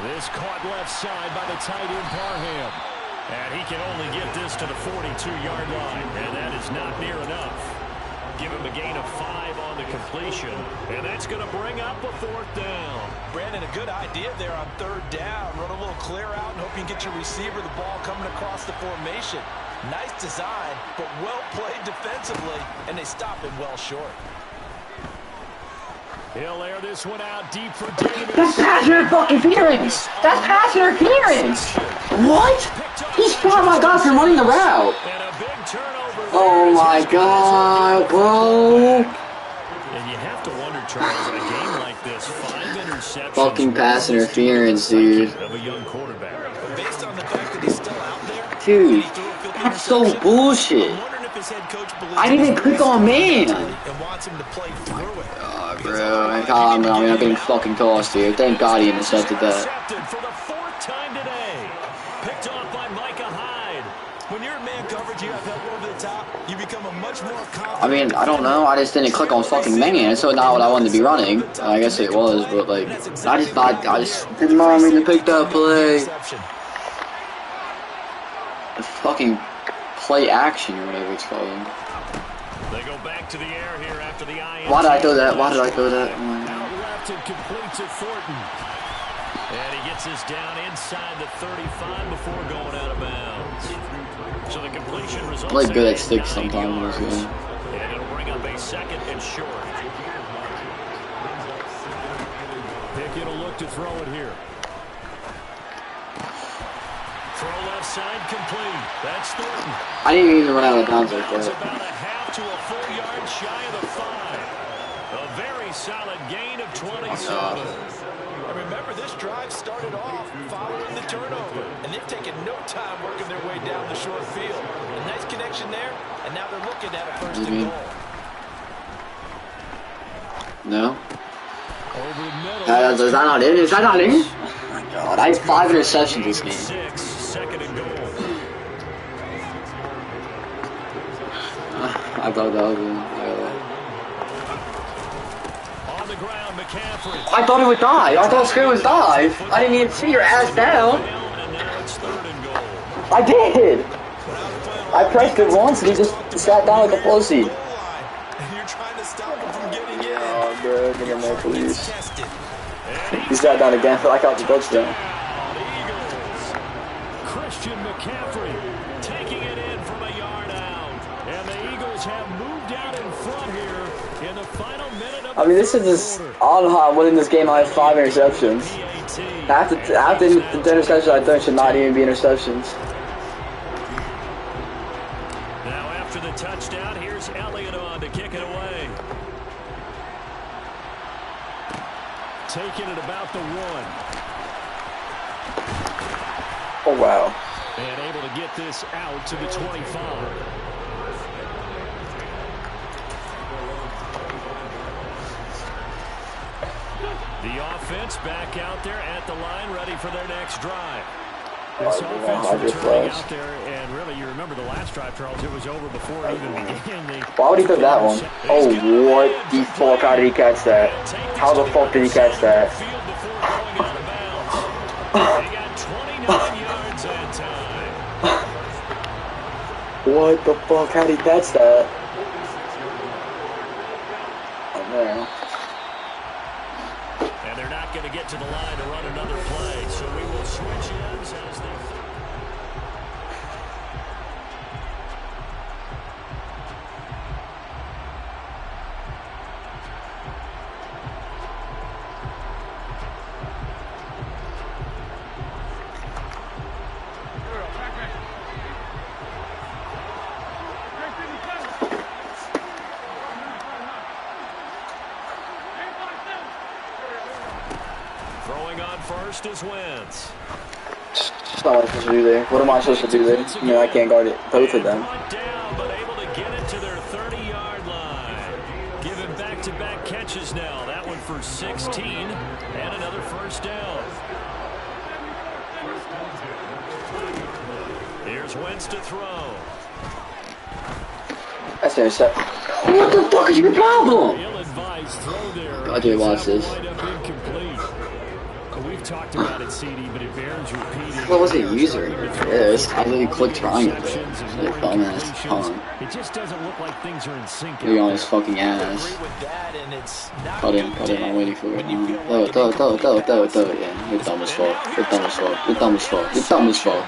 This caught left side by the tight end Parham. And he can only get this to the 42-yard line, and that is not near enough. Give him a gain of 5 on the completion, and that's going to bring up a 4th down. Brandon, a good idea there on 3rd down. Run a little clear out and hope you can get your receiver the ball coming across the formation. Nice design, but well played defensively, and they stop him well short. He'll air this one out deep for Davis. That's pass interference! That's pass interference! What? He's oh my God for running the route! And a big turnover. Oh my God, bro! And you have to wonder, Charles, in a game like this, 5 interceptions. Fucking pass interference, dude. Of a young quarterback. Based on the fact that he's still out there, dude, that's so bullshit. I didn't click on man. And wants him to play through it. Bro, calm down. I'm getting fucking tossed here. Thank God he intercepted that. For the 4th time today. Picked off by Micah Hyde. When you're in man coverage, you have help over the top, you become a much more confident. I mean, I don't know. I just didn't click on fucking man, so not what I wanted to be running. I guess it was, but like, I just didn't want me to pick that play. The fucking play action or whatever it's called. They go back to the air here after the INT. Why did I throw that? Why did I throw that? Oh my God. Out left and completes it, Thornton. And he gets this down inside the 35 before going out of bounds. So the completion results. I'm like good at sticks sometimes in this game. And it'll bring up a second and short. Pickett will look to throw it here. Throw left side complete. That's Thornton. I didn't even run out of bounds like It's that. about a half to a full yard shy of the 5. A very solid gain of 27. And remember, this drive started off following the turnover, and they've taken no time working their way down the short field. A nice connection there, and now they're looking at a first and goal. No? Over the middle. Is that not in? Is that not in? Oh my God, I have 5 interceptions this game. 6, second and goal. I thought that was in. On the ground, McCaffrey. I thought it would die. I thought screen was dive. I didn't even see your ass down. And now it's third and goal. I did. I pressed it once and he just sat down like a pussy. And you're trying to stop him from getting in. Oh, bro, get in there, please. Tested. He sat down again for like out the touchdown. The Eagles. Christian McCaffrey taking it in from a yard out. And the Eagles have moved out in front here in the final minute of I mean, this is just on how I'm winning this game. I have 5 interceptions. Half the interceptions I throw should not even be interceptions. Now after the touchdown, here's Elliott on to kick it away. Taking it about the 1. Oh, wow. And able to get this out to the 25. The offense back out there at the line, ready for their next drive. This offense returning out there, and really, you remember the last drive, Charles, it was over before it even began. Why would he throw that one? Oh, what the fuck? How did he catch that? How the fuck did he catch that? They got 29 yards that time. What the fuck? How did he catch that? Oh, man. And they're not going to get to the line to run another play, so we will switch ends as they... Throwing on first is Wentz. That's not what I'm supposed to do there. What am I supposed to do there? I mean, I can't guard it. Both of them. Down, but able to get it to their 30-yard line. Giving back-to-back catches now. That one for 16 and another first down. Here's Wentz to throw. That's an intercept. What the fuck is your problem? Ill-advised throw there. I did watch this. Incomplete. We've talked about it, CD, but it bears repeating. What was it user? Yes, I literally clicked triangle. Like bum ass pun. It just doesn't look like things are in sync. He on his fucking ass. Cut him, I'm waiting for it. Throw it. Yeah, you're dumb as fuck. You're dumb as fuck. You're dumb as fuck. You're dumb as fuck.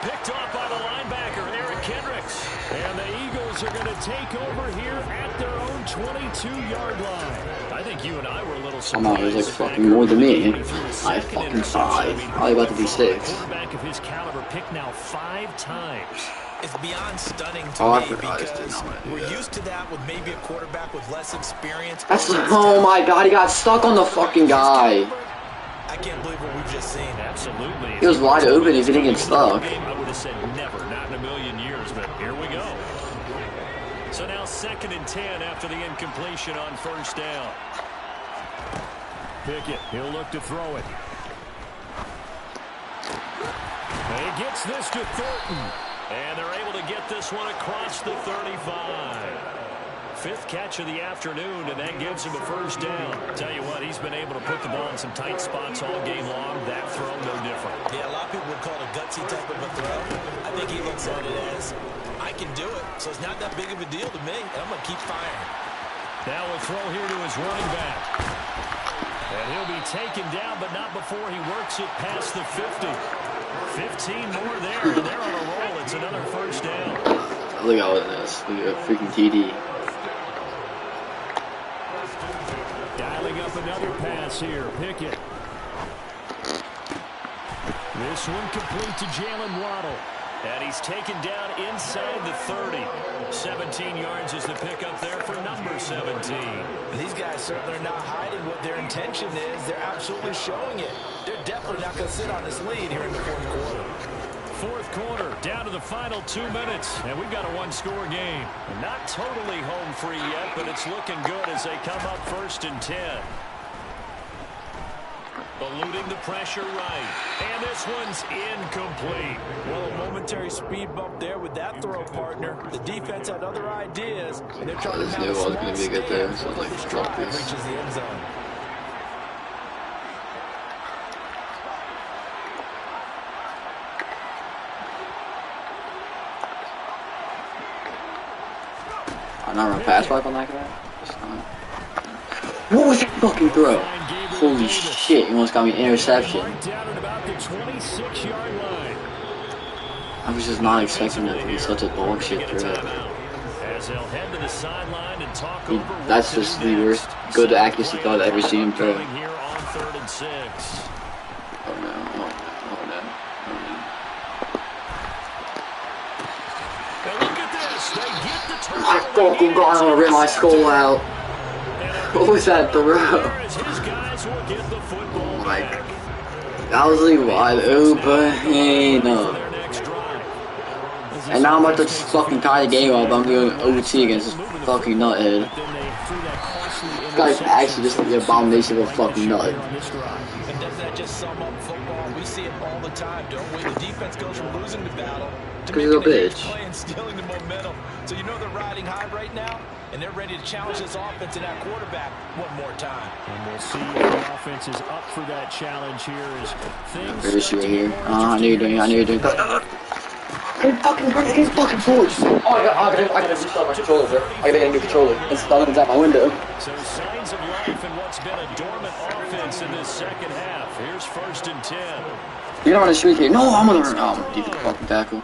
Picked off by the linebacker, Eric Kendricks. And the Eagles are going to take over here at their own 22-yard line. I think you and I were a little surprised. I'm out, it was like fucking more than me. I have fucking 5. Probably about to be 6. Quarterback of his caliber picked now 5 times. It's beyond stunning to Oh, I me forgot. because we're used to that with maybe a quarterback with less experience. That's oh my god, he got stuck on the fucking guy. I can't believe what we've just seen. Absolutely. He was wide open, he didn't get stuck. I would have said never, not in a million years, but here we go. So now 2nd and 10 after the incompletion on first down. Pickett, he'll look to throw it. And he gets this to Thornton. And they're able to get this one across the 35. Fifth catch of the afternoon, and that gives him a first down. Tell you what, he's been able to put the ball in some tight spots all game long. That throw, no different. Yeah, a lot of people would call it a gutsy type of a throw. I think he looks at it as, I can do it, so it's not that big of a deal to me, and I'm going to keep firing. Now a throw here to his running back. And he'll be taken down, but not before he works it past the 50. 15 more there, and they're on a roll. It's another first down. Look at all of this. Look at freaking TD. Dialing up another pass here. Pickett. This one complete to Jalen Waddle. And he's taken down inside the 30. 17 yards is the pickup there for number 17. These guys certainly are not hiding what their intention is. They're absolutely showing it. They're definitely not going to sit on this lead here in the fourth quarter. Fourth quarter, down to the final 2 minutes, and we've got a one-score game. Not totally home free yet, but it's looking good as they come up 1st and 10. Eluding the pressure right, and this one's incomplete. Well, a momentary speed bump there with that throw, partner. The defense had other ideas, and they're trying to mount a small going to be good there, so like, this drop drive this. reaches the end zone. I'm not run pass wipe on that guy. It's not. What was that fucking throw? Holy shit! You almost got me an interception. I was just not expecting that to be such a dog shit throw. That's just the worst good accuracy throw I've ever seen him throw. Oh no! Oh no! Oh no! My fucking god, I'm gonna rip my skull out. What was that throw? Oh my god. That was like wide open. And now I'm about to just fucking tie the game up. I'm doing OT against this fucking nuthead. This guy's actually just the abomination of a fucking nut. And doesn't that just sum up football? We see it all the time, don't we? The defense goes from losing the battle to making a huge play and stealing the momentum. So you know they're riding high right now, and they're ready to challenge this offense and that quarterback one more time. And we'll see if the offense is up for that challenge here as things start to here. I knew you're doing that. Fucking break his fucking forwards. Oh, I gotta restart my controller, bro. I gotta get a new controller. It's not out my window. So signs of life in what's been a dormant offense in this second half. Here's 1st and 10. You're not gonna streak here. No, I'm gonna run. Oh, defensive fucking tackle.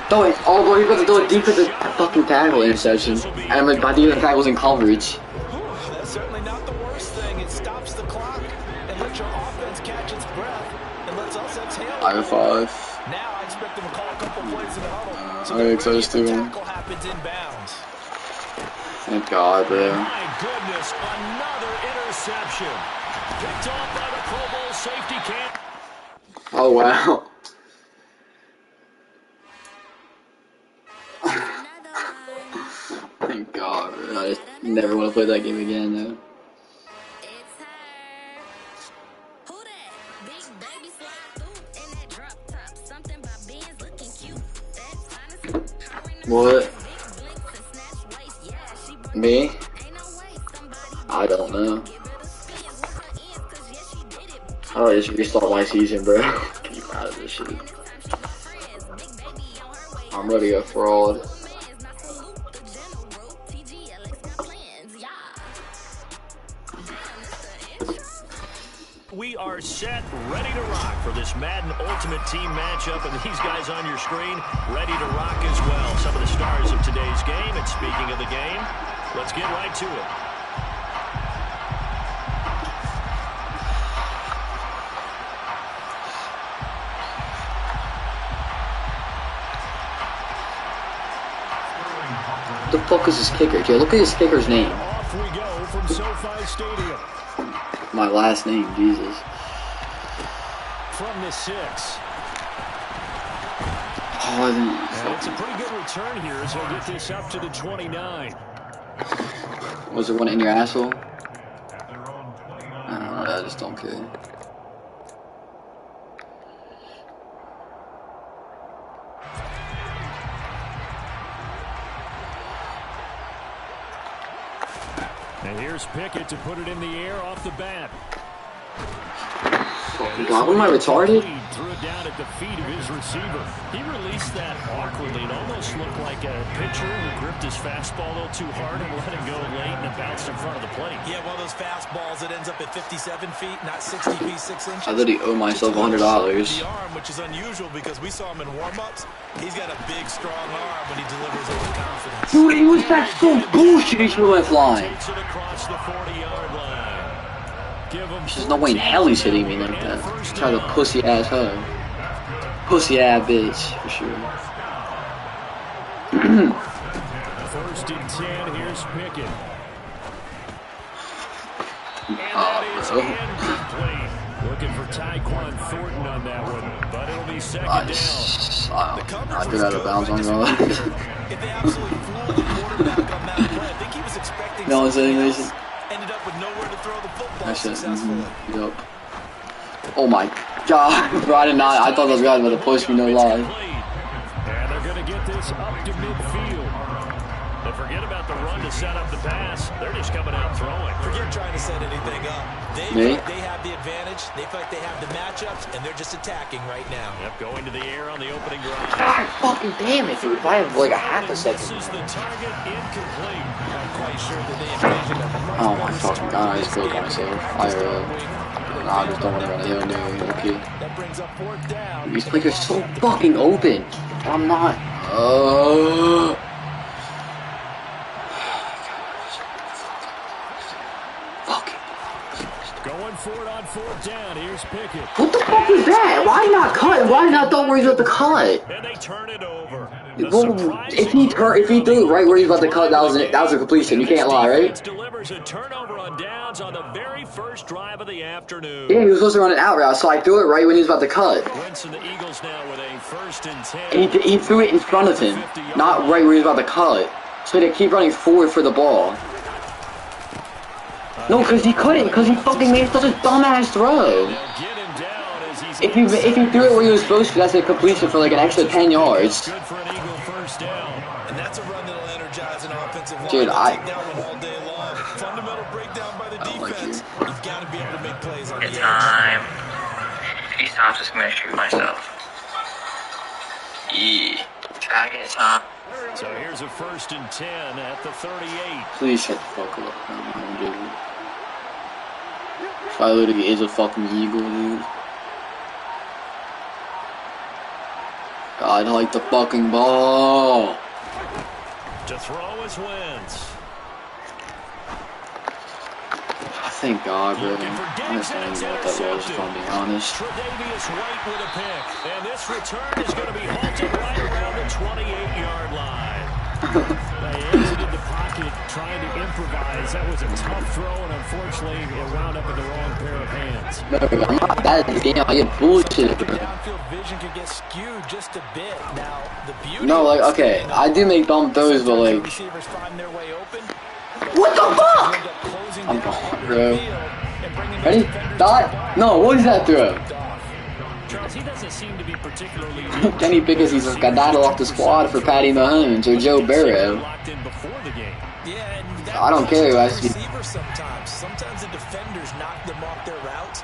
Throw it. Oh, bro, you're about to do a defensive fucking tackle interception. And my defensive tackle's in coverage. That's certainly not the worst thing. It stops the clock and lets your offense catch its breath and lets us exhale. High five. Now I expect them to call a couple plays in the huddle. So I excited to tackle happens inbounds. Thank God, bro. My goodness, another interception. Picked off by the Pro Bowl safety camp. Oh, wow. Thank God, bro. I just never want to play that game again, though. What? Me? I don't know. Oh, just restart my season, bro. Get out of this shit. I'm ready to fraud. We are set, ready to rock for this Madden Ultimate Team matchup, and these guys on your screen ready to rock as well. Some of the stars of today's game, and speaking of the game, let's get right to it. What the fuck is this kicker? Dude, look at this kicker's name. Off we go from SoFi Stadium. My last name, Jesus. From the 6. Oh, And it's a pretty good return here as he'll get this up to the 29. Was there one in your asshole? I don't know, I just don't care. And here's Pickett to put it in the air off the bat. God, am I retarded? Threw it down at the feet of his receiver. He released that awkwardly. It almost looked like a pitcher who gripped his fastball a little too hard and let it go late, and it bounced in front of the plate. Yeah, one of those fastballs that ends up at 57 feet, not 60 feet, 6 inches. I literally owe myself $100. The arm, which is unusual because we saw him in warm-ups. He's got a big, strong arm when he delivers it with confidence. Dude, he was that so bullshit. He should have went flying. Takes it across the 40-yard line. There's no way in hell he's hitting me like that. Try to pussy ass hoe. Pussy ass bitch, for sure. First and 10, here's Pickett. And Oh, that is incomplete. Looking for Tyquan Thornton on that one, but it'll be second down. I did out of bounds on the If they absolutely flew the quarterback on that play, I think he was expecting no one's saying else. Ended up with nowhere to throw the football successfully. Yup. Oh my god, bro, I thought those guys were about to push me, no lie. And they're going to get this up to midfield. But forget about the run to set up the pass. They're just coming out throwing. Forget trying to set anything up. They have the advantage. They feel like they have the matchups, and they're just attacking right now. Yep, going to the air on the opening drive. God fucking damn it, dude. If I have like a half a second. This is the target incomplete. I'm quite sure that they envisioned a Oh my fucking god, I just killed myself. I just don't want to run a hill near okay. That brings up fourth down. These players are so fucking open. I'm not. Going for it on fourth down. Here's Pickett. What the fuck is that? Why not cut? Why not don't worry about the cut? And they turn it over. Well, if he threw it right where he's about to cut, that was a completion. You can't lie, right? Delivers a turnover on downs on the very first drive of the afternoon. Yeah, he was supposed to run an out route, so I threw it right when he was about to cut. Winston, the Eagles now with a first and 10. He threw it in front of him, not right where he was about to cut. So they keep running forward for the ball. No, because he couldn't, because he fucking made such a dumbass throw. If he threw it where he was supposed to, that's a completion for like an extra 10 yards. Good for an Eagle first down. And that's a run that'll energize an offensive line. Dude, all day long. Fundamental breakdown by the defense. You've got to be able to make plays on the edge. Time. If he stops, just gonna shoot myself. Yeah. Target time. So here's a first and 10 at the 38. Please shut the fuck up. I'm joking. If I literally is a fucking eagle, dude. God, I like the fucking ball. To throw is Wentz. Thank God, bro. I just don't even know what that was, if I'm being honest. Tre'Davious White with a pick. And this return is going to be halted right around the 28-yard line. They exited the pocket trying to improvise. That was a tough throw, and unfortunately, it wound up in the wrong pair of hands. No, I'm not bad at this game. I get bullshit, bro. Downfield vision can get skewed just a bit. Now, the beauty No, like, okay, I do make dumb throws, but like, receivers find their way open. what the fuck? I'm gone, bro. Ready? Dot? No, what is that throw? Charles, he doesn't seem to be particularly Kenny Pickett's he's a Gaddaddle off the squad for Patty Mahomes or Joe Burrow. locked in before the game. Yeah, and I don't care who I see. Sometimes the defenders knock them off their routes,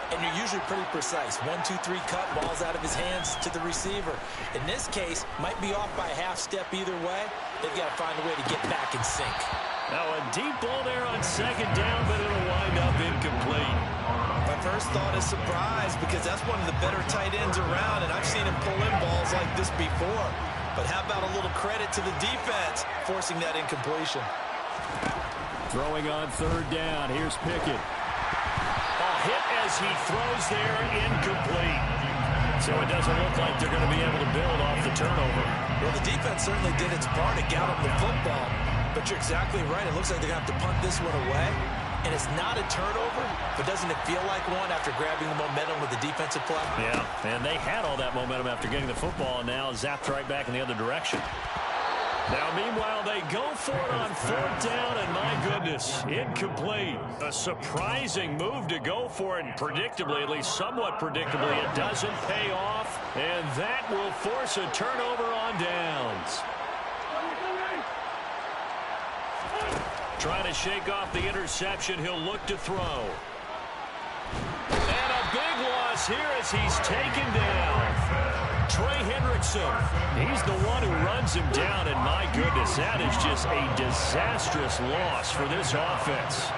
and you're usually pretty precise. 1, 2, 3 cut, balls out of his hands to the receiver. In this case, might be off by a half step either way. They've got to find a way to get back in sync. Now a deep ball there on second down, but it'll wind up incomplete. My first thought is surprise, because that's one of the better tight ends around, and I've seen him pull in balls like this before. But how about a little credit to the defense forcing that incompletion? Throwing on third down, here's Pickett. A hit as he throws there, incomplete. So it doesn't look like they're going to be able to build off the turnover. Well, the defense certainly did its part to get him the football. But you're exactly right. It looks like they're going to have to punt this one away. And it's not a turnover, but doesn't it feel like one after grabbing the momentum with the defensive play? Yeah, and they had all that momentum after getting the football, and now zapped right back in the other direction. Now, meanwhile, they go for it on fourth down, and my goodness, incomplete. A surprising move to go for it, and predictably, at least somewhat predictably, it doesn't pay off, and that will force a turnover on downs. Trying to shake off the interception. He'll look to throw. And a big loss here as he's taken down. Trey Hendrickson, he's the one who runs him down, and my goodness, that is just a disastrous loss for this offense.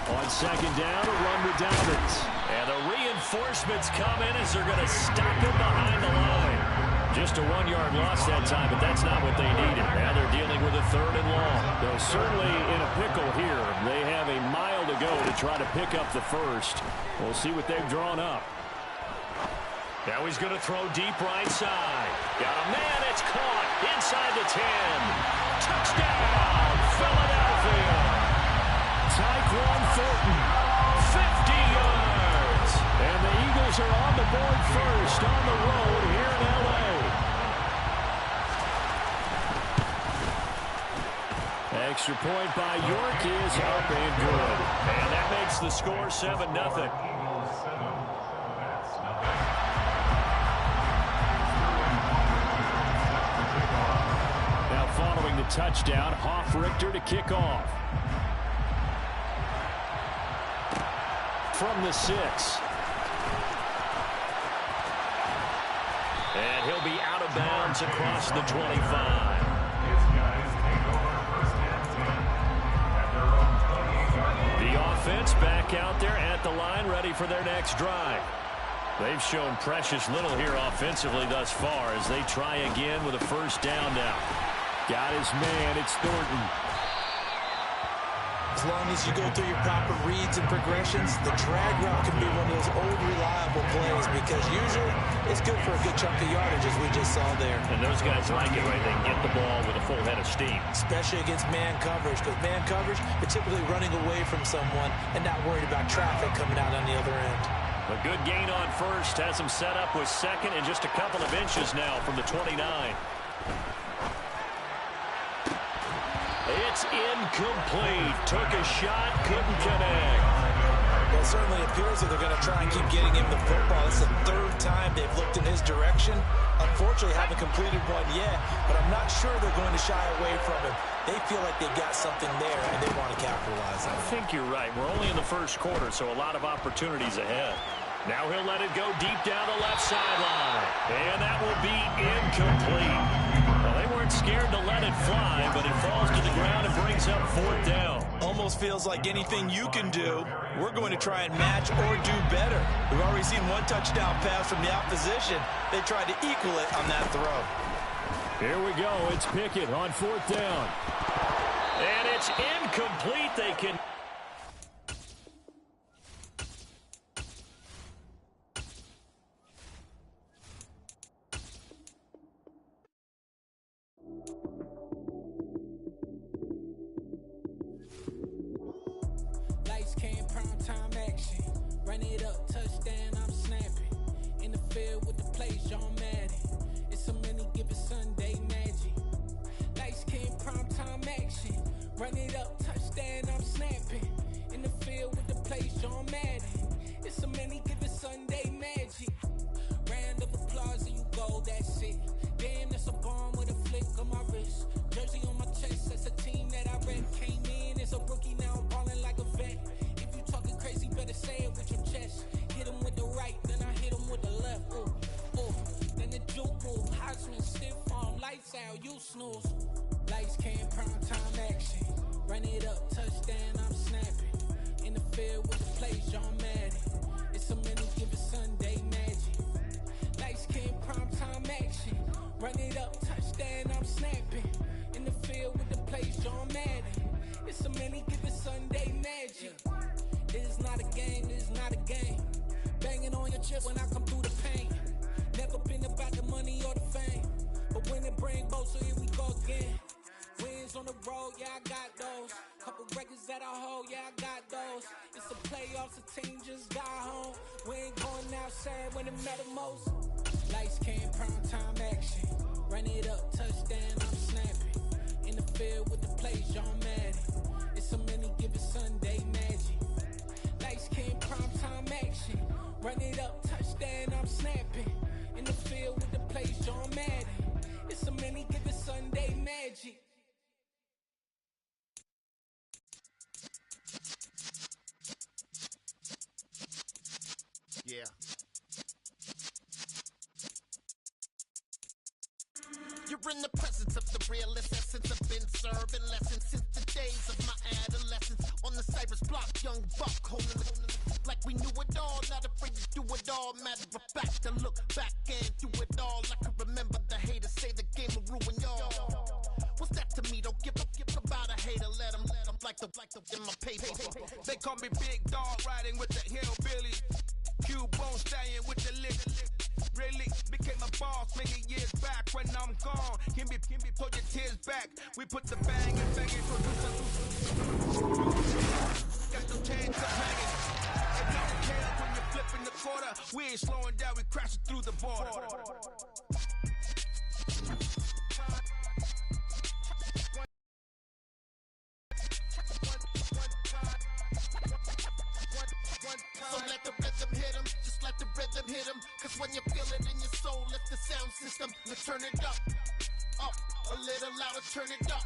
On second down, a run with Dobbins. And the reinforcements come in as they're going to stop him behind the line. Just a 1-yard loss that time, but that's not what they needed. Now they're dealing with a 3rd and long. They're certainly in a pickle here. They have a mile to go to try to pick up the first. We'll see what they've drawn up. Now he's going to throw deep right side. Got a man, it's caught inside the 10. Touchdown, Philadelphia. Tyquan Thornton, 50 yards. And the Eagles are on the board first on the road here in L.A. Extra point by York is up and good. And that makes the score 7-0. Now following the touchdown, Hoff-Richter to kick off. From the 6. And he'll be out of bounds across the 25. The offense back out there at the line, ready for their next drive. They've shown precious little here offensively thus far as they try again with a first down now. Got his man, it's Thornton. As long as you go through your proper reads and progressions, the drag route can be one of those old reliable plays because usually it's good for a good chunk of yardage as we just saw there. And those guys like it, right? They can get the ball with a full head of steam. Especially against man coverage, because man coverage, you're typically running away from someone and not worried about traffic coming out on the other end. A good gain on first has him set up with second and just a couple of inches now from the 29. It's incomplete. Took a shot, couldn't connect. Well, it certainly appears that they're going to try and keep getting him the football. It's the 3rd time they've looked in his direction. Unfortunately, haven't completed one yet, but I'm not sure they're going to shy away from him. They feel like they've got something there, and they want to capitalize on it. I think you're right. We're only in the first quarter, so a lot of opportunities ahead. Now he'll let it go deep down the left sideline. And that will be incomplete. Well, they weren't scared to let it fly, but it falls to the ground and brings up 4th down. Almost feels like anything you can do, we're going to try and match or do better. We've already seen one touchdown pass from the opposition. They tried to equal it on that throw. Here we go. It's Pickett on 4th down. And it's incomplete. They can... Lights came, prime time action. Run it up, touchdown, I'm snapping. In the field with the plays, John Madden. It's a many given Sunday magic. Lights came, prime time action. Run it up, touchdown, I'm snapping. In the field with the plays, John Madden. It's a many given Sunday magic. Round of applause and you go, that's it. Damn, that's a bomb with a flick on my wrist. Jersey on my chest, that's a team that I rep. Came in as a rookie, now I'm balling like a vet. If you talking crazy, better say it with your chest. Hit him with the right, then I hit him with the left. Ooh, ooh. Then the juke move, Heisman stiff arm, lights out, you snooze. Lights came, prime time action. Run it up, touchdown, I'm snapping. In the field with the plays, John Madden. It's a many given Sunday magic. Lights came, prime time action. Run it up, touchdown, I'm snapping. In the field with the plays, John Madden. It's a many given Sunday magic. This is not a game, this is not a game. Banging on your chest when I come through the pain. Never been about the money or the fame. But when it bring both, so here we go again. Wins on the road, yeah, I got those. Couple records that I hold, yeah, I got those. It's the playoffs, the team just got home. We ain't going outside when it matter most. Lights came, prime time action. Run it up, touchdown, I'm snapping. In the field with the plays, John Madden. It's a many given Sunday magic. Lights came, prime time action. Run it up, touchdown, I'm snapping. In the field with the plays, John Madden. It's a many given Sunday magic. You're in the presence of the realest essence. I've been serving lessons since the days of my adolescence. On the Cypress block, young buck holding like we knew it all. Not afraid to do it all. Matter of fact, to look back and do it all. I can remember the haters say the game will ruin y'all. What's that to me? Don't give about a hater. Let them like the in my paper. They call me Big Dog, riding with the hillbilly. Q-Bone stallion with the lick. Really became a boss many years back. When I'm gone, can be pull your tears back. We put the bang and producer. Got no chance of hanging. And don't care when you're flipping the quarter. We ain't slowing down, we crashing through the border. So let the rhythm hit him, just let the rhythm hit him. Cause when you feel it in your soul, lift the sound system, let's turn it up, a little louder, turn it up,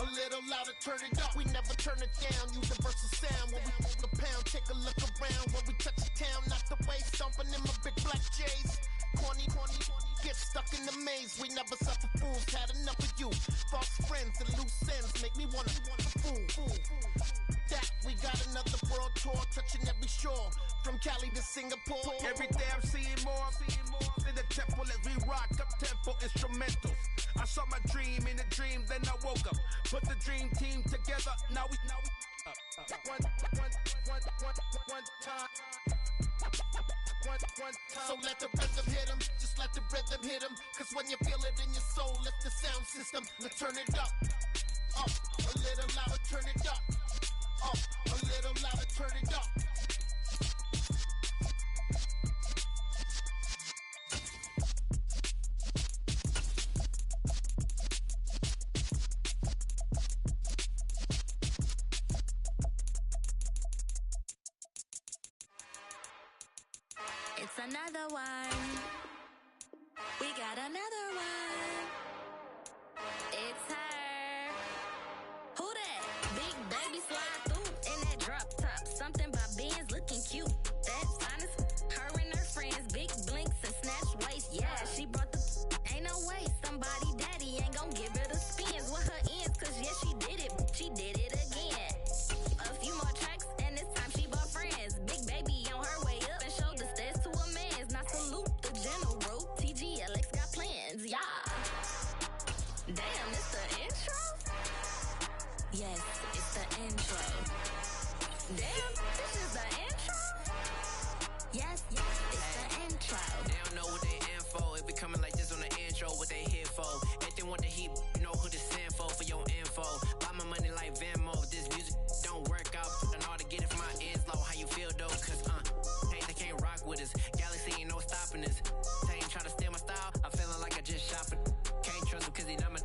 a little louder, turn it up. We never turn it down, universal sound. When we move the pound, take a look around. When we touch the town, not the way, stomping in my big black J's. Corny, get stuck in the maze. We never suffer fools, had enough of you. False friends and loose ends make me wanna fool. That we got another world tour, touching every shore, from Cali to Singapore. Every day I'm seeing more in the temple as we rock up tempo instrumentals. I saw my dream in a dream, then I woke up. Put the dream team together. Now we one time. So let the rhythm hit him, just let the rhythm hit him. Cause when you feel it in your soul, lift the sound system, let's turn it up, a little louder, turn it up, a little louder, turn it up. It's another one. We got another one. It's her. Who that? Big baby slide through in that drop top. Something by Benz looking cute. That's honest. Her and her friends, big blinks and snatch waist. Yeah, she brought the. Ain't no way somebody daddy ain't gon' give her the spins with her ends. Cause yeah, she did it. She did it again. A few more tracks and this time she bought friends. Big baby on her way up and showed the stairs to a man's. Now salute the general. TGLX got plans, yeah. Damn, it's the intro? Yes, it's the intro. Damn, this is the intro? Yes, it's the intro. They don't know what they in for. If we coming like this on the intro, what they here for? If they want the heat, you know who to send for your info. Buy my money like Venmo. This music don't work out. And all to get it from my ends low. How you feel though? Cause they can't rock with us. Galaxy ain't no stopping us. They ain't trying to steal my style. I'm feeling like I just shot for. Can't trust him cause he not my.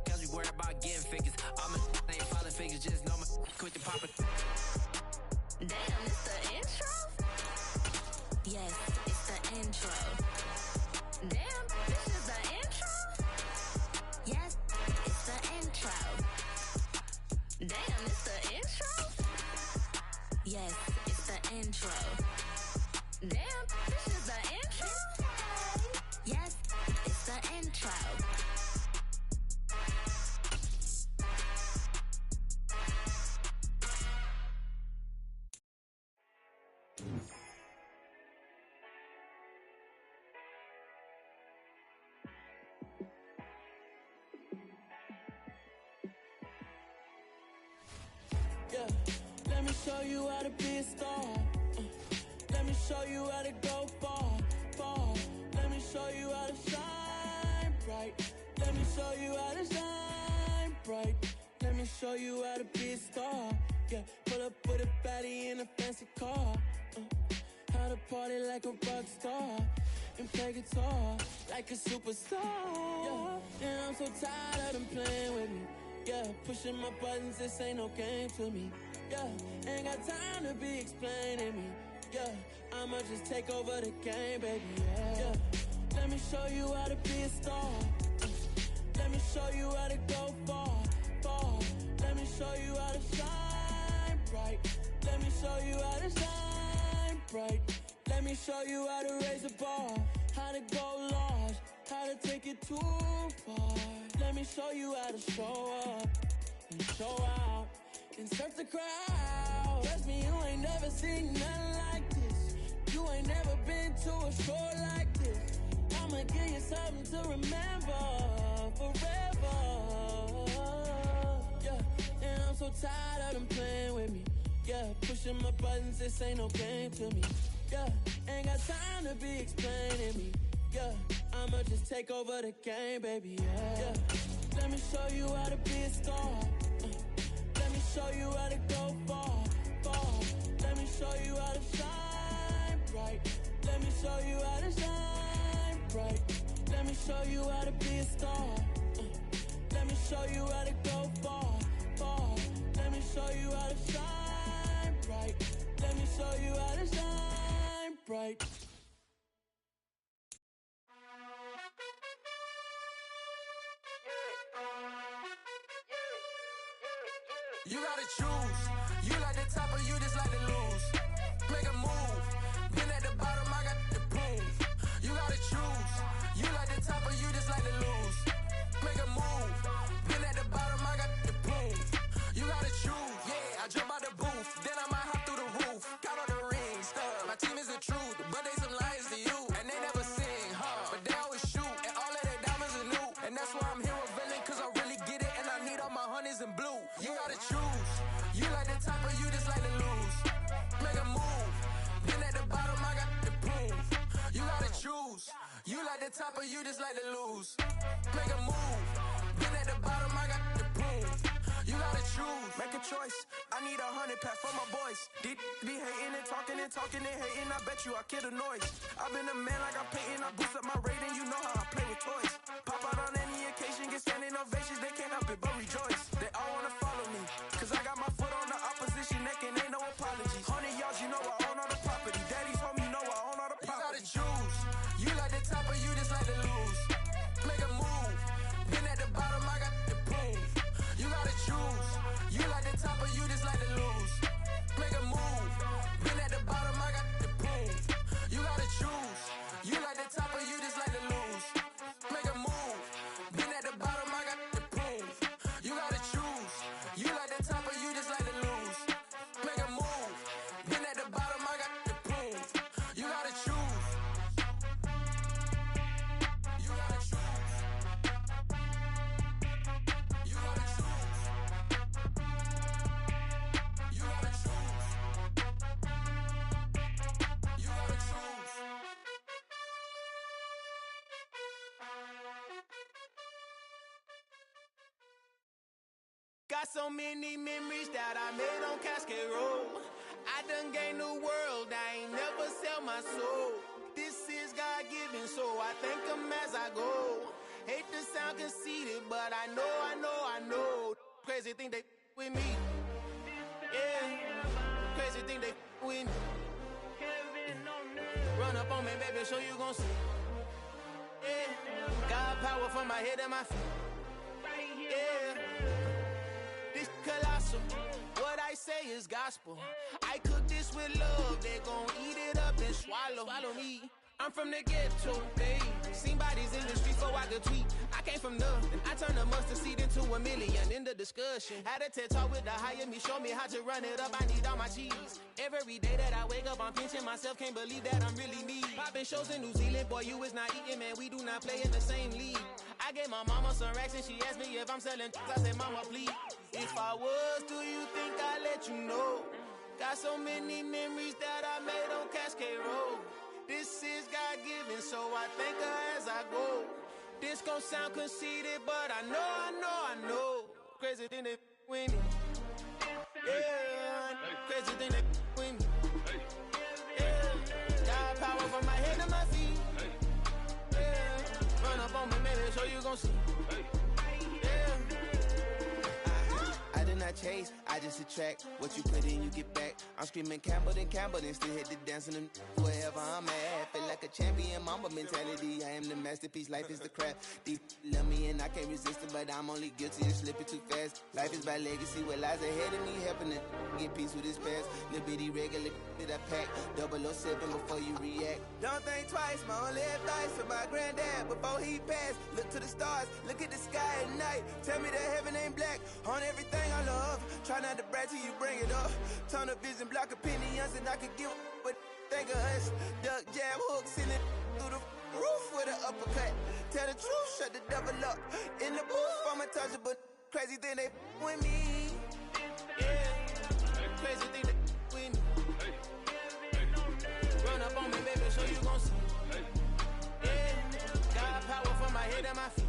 Cause we worried about getting figures. All my ain't falling figures. Just know my quick to pop it. Damn, it's the intro? Yes, it's the intro. Damn, this is the intro? Yes, it's the intro. Damn, it's the intro? Yes, it's the intro. Damn, this is the intro? Yes, it's the intro. Yeah, let me show you how to be a star. Let me show you how to go far. Let me show you how to shine bright. Let me show you how to shine bright. Let me show you how to be a star. Yeah, pull up with a baddie in a fancy car. How to party like a rock star and play guitar like a superstar. Yeah, and I'm so tired of them playing with me. Yeah, pushing my buttons, this ain't no game to me. Yeah, ain't got time to be explaining me. Yeah, I'ma just take over the game, baby. Yeah, let me show you how to be a star. Let me show you how to go far. Let me show you how to shine bright. Let me show you how to shine bright. Let me show you how to raise a bar, how to go large, how to take it too far. Let me show you how to show up and show out and surf the crowd. Trust me, you ain't never seen nothing like this. You ain't never been to a show like this. I'ma give you something to remember forever. Yeah, and I'm so tired of them playing with me. Yeah, pushing my buttons, this ain't no game to me. Yeah, ain't got time to be explaining me. Yeah, I'ma just take over the game, baby. Yeah, let me show you how to be a star. Let me show you how to go far, far. Let me show you how to shine bright. Let me show you how to shine bright. Let me show you how to be a star. Let me show you how to go far, far. Let me show you how to shine bright. Let me show you how to shine bright. You gotta choose. You like the top or you just like to lose. Make a move. Been at the bottom, I got the proof. You gotta choose. You like the top or you just like to lose. Make a move. Been at the bottom, I got the proof. You gotta choose. Yeah, I jump out the booth. Then I might hop through the roof. Count on the rings, stuff. My team is the truth, but they some liars to you. And they never sing, but they always shoot. And all of their diamonds are new. And that's why I'm here with villain, cause I really get it. And I need all my honeys in blue. You gotta choose. You like the top or you just like to lose. Make a move. Been at the bottom, I got the proof. You gotta choose. You like the top or you just like to lose. Make a move. Been at the bottom, I got the proof. You gotta choose. Make a choice. I need 100 pack for my boys. Be hating and talking and hating. I bet you I kill the noise. I've been a man like I'm painting. I boost up my rating. You know how I play with toys. Pop out on any occasion, get standing ovations. They can't help it but rejoice. They all wanna follow me, cause I got my foot on the opposition neck and ain't no apologies. 100 yards, you know I own all the property. Daddy's home, you know I own all the property. You gotta choose. You like the top or you just like to lose. Make a move. Been at the bottom, I got the proof. You gotta choose. You like the top or you just like to lose. Make a move. Been at the bottom, I got the proof. You gotta choose. You like the top or you just like to lose. Make a move. Been at the bottom, I got the proof. You gotta choose. You like the top or you just like to lose. Make a move. Been at the bottom, I got the proof. You gotta choose. You gotta choose. You gotta choose. You gotta choose. You gotta choose. Got so many memories that I made on Cascade Road. I done gained the world, I ain't never sell my soul. This is God-given, so I thank him as I go. Hate to sound conceited, but I know. Crazy thing they with me. Yeah, crazy thing they with me. Run up on me, baby, so you gon' see. Yeah, God power from my head and my feet. Yeah. This colossal, what I say is gospel. I cook this with love, they gon' eat it up and swallow me. I'm from the ghetto, babe. Seen bodies in the street so I could tweet. I came from nothing, I turned a mustard seed into a million. In the discussion, had a TED talk with the higher me, show me how to run it up. I need all my cheese. Every day that I wake up, I'm pinching myself, can't believe that I'm really me. Popping shows in New Zealand, boy, you is not eating, man. We do not play in the same league. I gave my mama some racks and she asked me if I'm selling. I said, mama, please. If I was, do you think I'd let you know? Got so many memories that I made on Cascade Road. This is God-given, so I thank her as I go. This gon' sound conceited, but I know. Crazy thing they with me. Yeah, crazy thing they with me. Yeah, got power from my head to my feet. Yeah, run up on me, maybe, so you gon' see. I did not chase, I just attract. What you put in, you get back. I'm screaming Campbell, then still hit the dance and wherever I'm at. Feel like a champion, mamba mentality. I am the masterpiece, life is the craft. Deep love me and I can't resist it, but I'm only guilty of slipping too fast. Life is by legacy, what lies ahead of me, helping to get peace with his past. Little bitty regular that I pack, 007 before you react. Don't think twice, my only advice for my granddad before he passed. Look to the stars, look at the sky at night. Tell me that heaven ain't black on everything I love. Try not to brag till you bring it up. Tunnel vision, block opinions, and I could give a but think of us. Duck, jab, hook, send it through the roof with an uppercut. Tell the truth, shut the devil up. In the booth, I'm untouchable. Crazy thing they with me. Yeah, crazy thing they with me. Run up on me, baby, so you gon' see. Yeah, got power from my head and my feet.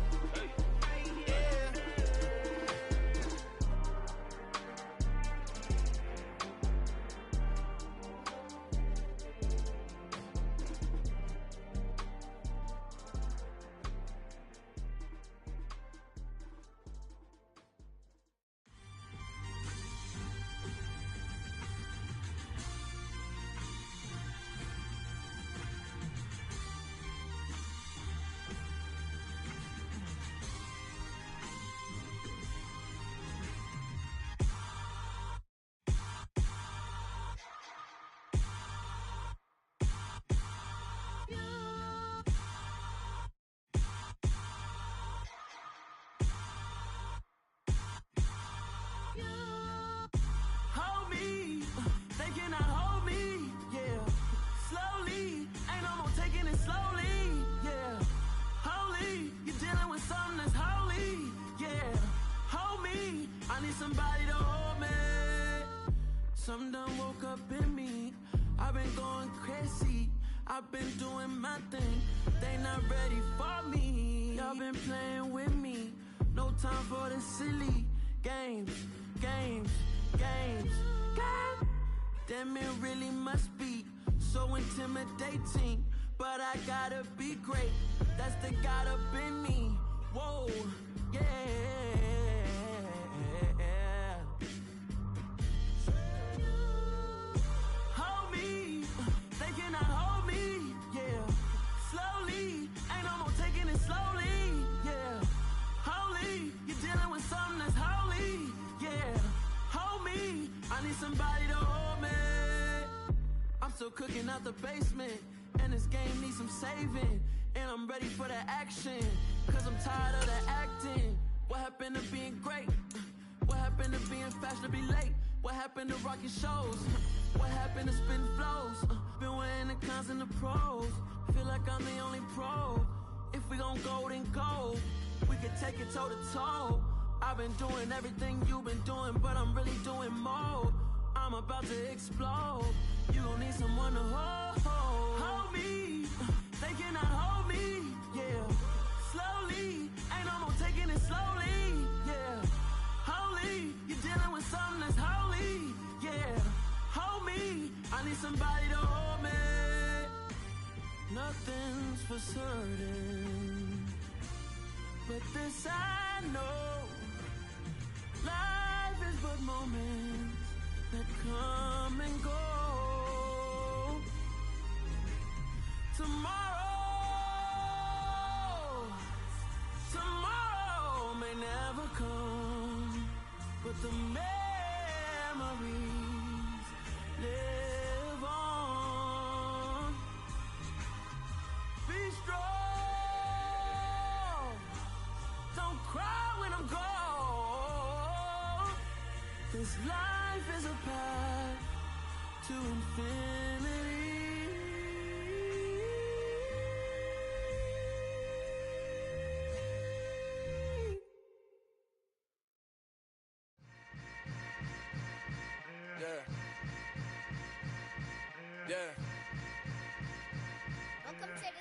Some done woke up in me. I've been going crazy. I've been doing my thing. They not ready for me. Y'all been playing with me. No time for the silly games. Damn, it really must be so intimidating. But I gotta be great. That's the God up in me. Whoa, yeah. Somebody to hold me. I'm still cooking out the basement, and this game needs some saving. And I'm ready for the action, cause I'm tired of the acting. What happened to being great? What happened to being fashionably late? What happened to rocking shows? What happened to spitting flows? Been weighing the cons and the pros. Feel like I'm the only pro. If we gon' go, then go. We can take it toe to toe. I've been doing everything you've been doing, but I'm really doing more. I'm about to explode. You gon' need someone to hold me. They cannot hold me, yeah. Slowly, ain't no more taking it slowly, yeah. Holy, you're dealing with something that's holy, yeah. Hold me, I need somebody to hold me. Nothing's for certain, but this I know. Life is but moments that come and go. Tomorrow may never come, but the memories live on. Be strong, don't cry when I'm gone. This life is a path to infinity. Yeah. Welcome to the camp.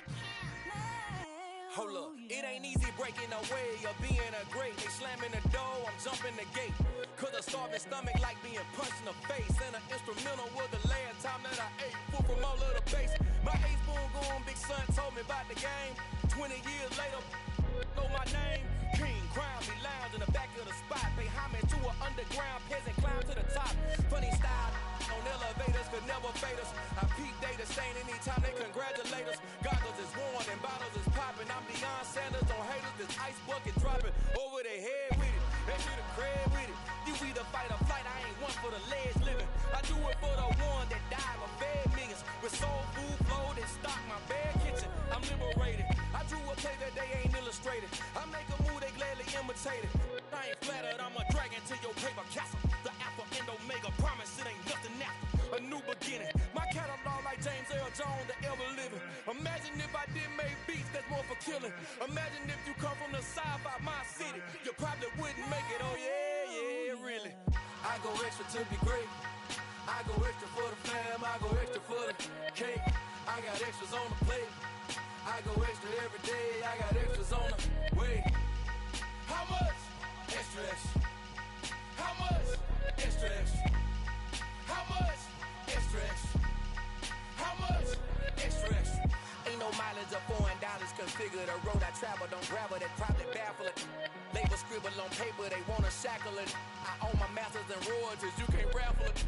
Hold up, it ain't easy breaking away or being a great. They slamming the door, I'm jumping the gate. Cause a starving stomach like being punched in the face. And an instrumental was the last time that I ate. Food from all of the base. My ace boom goon, big son told me about the game. 20 years later, know my name. King, crown me, lounge in the back of the spot. Pay homage to an underground peasant, climb to the top. Funny style on elevators could never fade us. I peep data stain anytime they congratulate us. ice bucket dropping over their head with it. They should have cred with it. You either fight or flight, I ain't one for the ledge living. I do it for the one that died or fed millions. With soul food flowed and stock my bare kitchen. I'm liberated. I drew a play that they ain't illustrated. I make a move, they gladly imitate it. I ain't flattered, I'm a dragon to your paper castle. The alpha and omega, promise it ain't nothing after. A new beginning. My catalog like James Earl Jones, the ever living. Imagine if I did make beats that's more for killing. Imagine if you come from the side by my city. You probably wouldn't make it, oh yeah, really. I go extra to be great. I go extra for the fam, I go extra for the cake. I got extras on the plate. I go extra every day, I got extras on the way. How much? Extra, extra. How much? Extra, extra. How much? Extra, extra. How much? Extra, extra. Ain't no mileage of $4 configure the road I travel. Don't gravel that probably baffle it. Label scribble on paper, they wanna shackle it. I own my masters and royalties, you can't raffle it.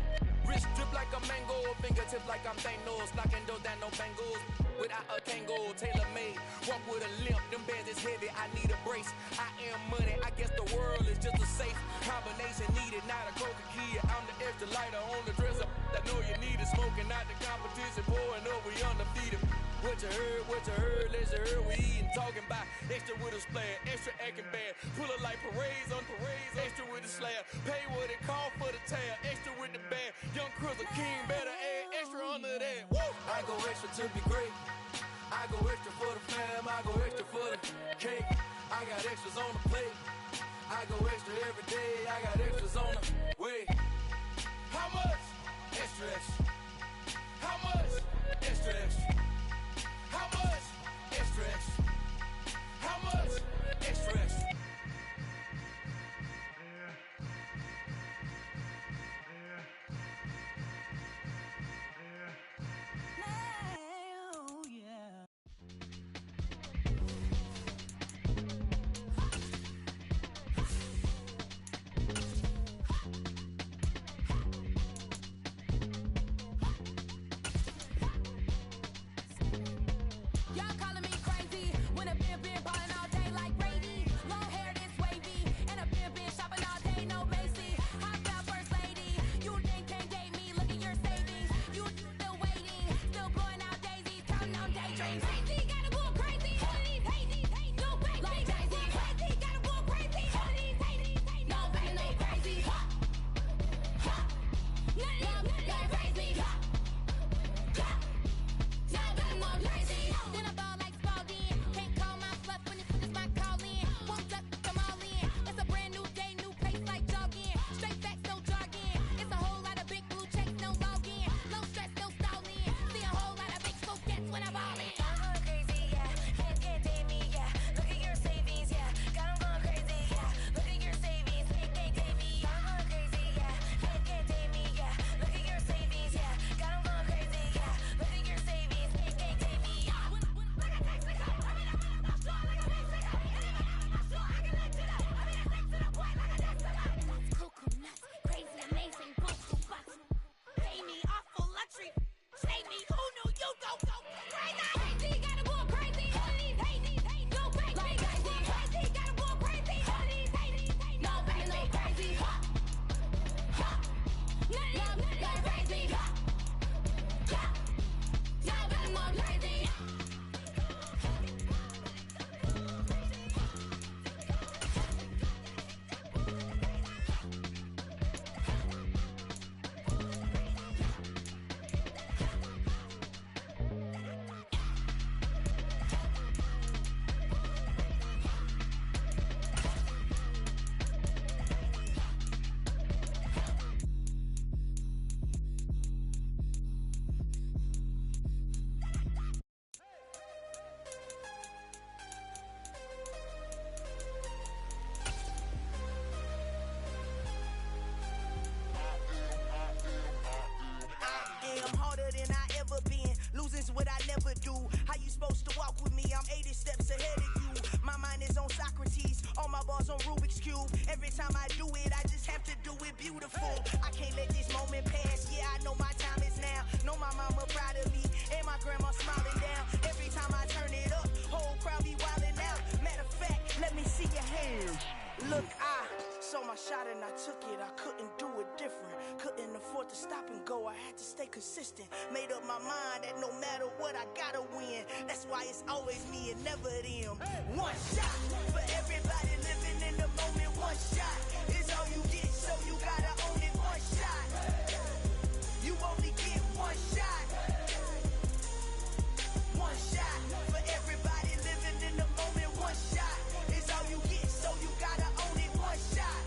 Wrist drip like a mango, fingertips like I'm Thanos. Knocking those down, no bangles. Without a Kango, tailor-made. Walk with a limp, them bands is heavy, I need a brace. I am money, I guess the world is just a safe combination needed, not a coca key. I'm the extra lighter on the dresser. I know you need it, smoking out the competition, pouring up, we undefeated. What you heard, let's heard, we eating, talking about extra with a splash, extra acting bad. Pull it like parades on parades, extra with the slab. Pay what it call for the tab, extra with the bag. Young Cruz, a king, better add extra under that. Woo! I go extra to be great. I go extra for the fam, I go extra for the cake. I got extras on the plate. I go extra every day, I got extras on the way. How much? Extra, extra. How much? Extra, extra. How much? Extra, extra. How much? Extra, extra. Look, I saw my shot and I took it. I couldn't do it different. Couldn't afford to stop and go. I had to stay consistent. Made up my mind that no matter what, I gotta win. That's why it's always me and never them. One shot for everybody living in the moment. One shot is all you get, so you gotta own it. One shot. You only get one shot. One shot for everybody living in the moment. One shot is all you get, so you gotta own it. One shot.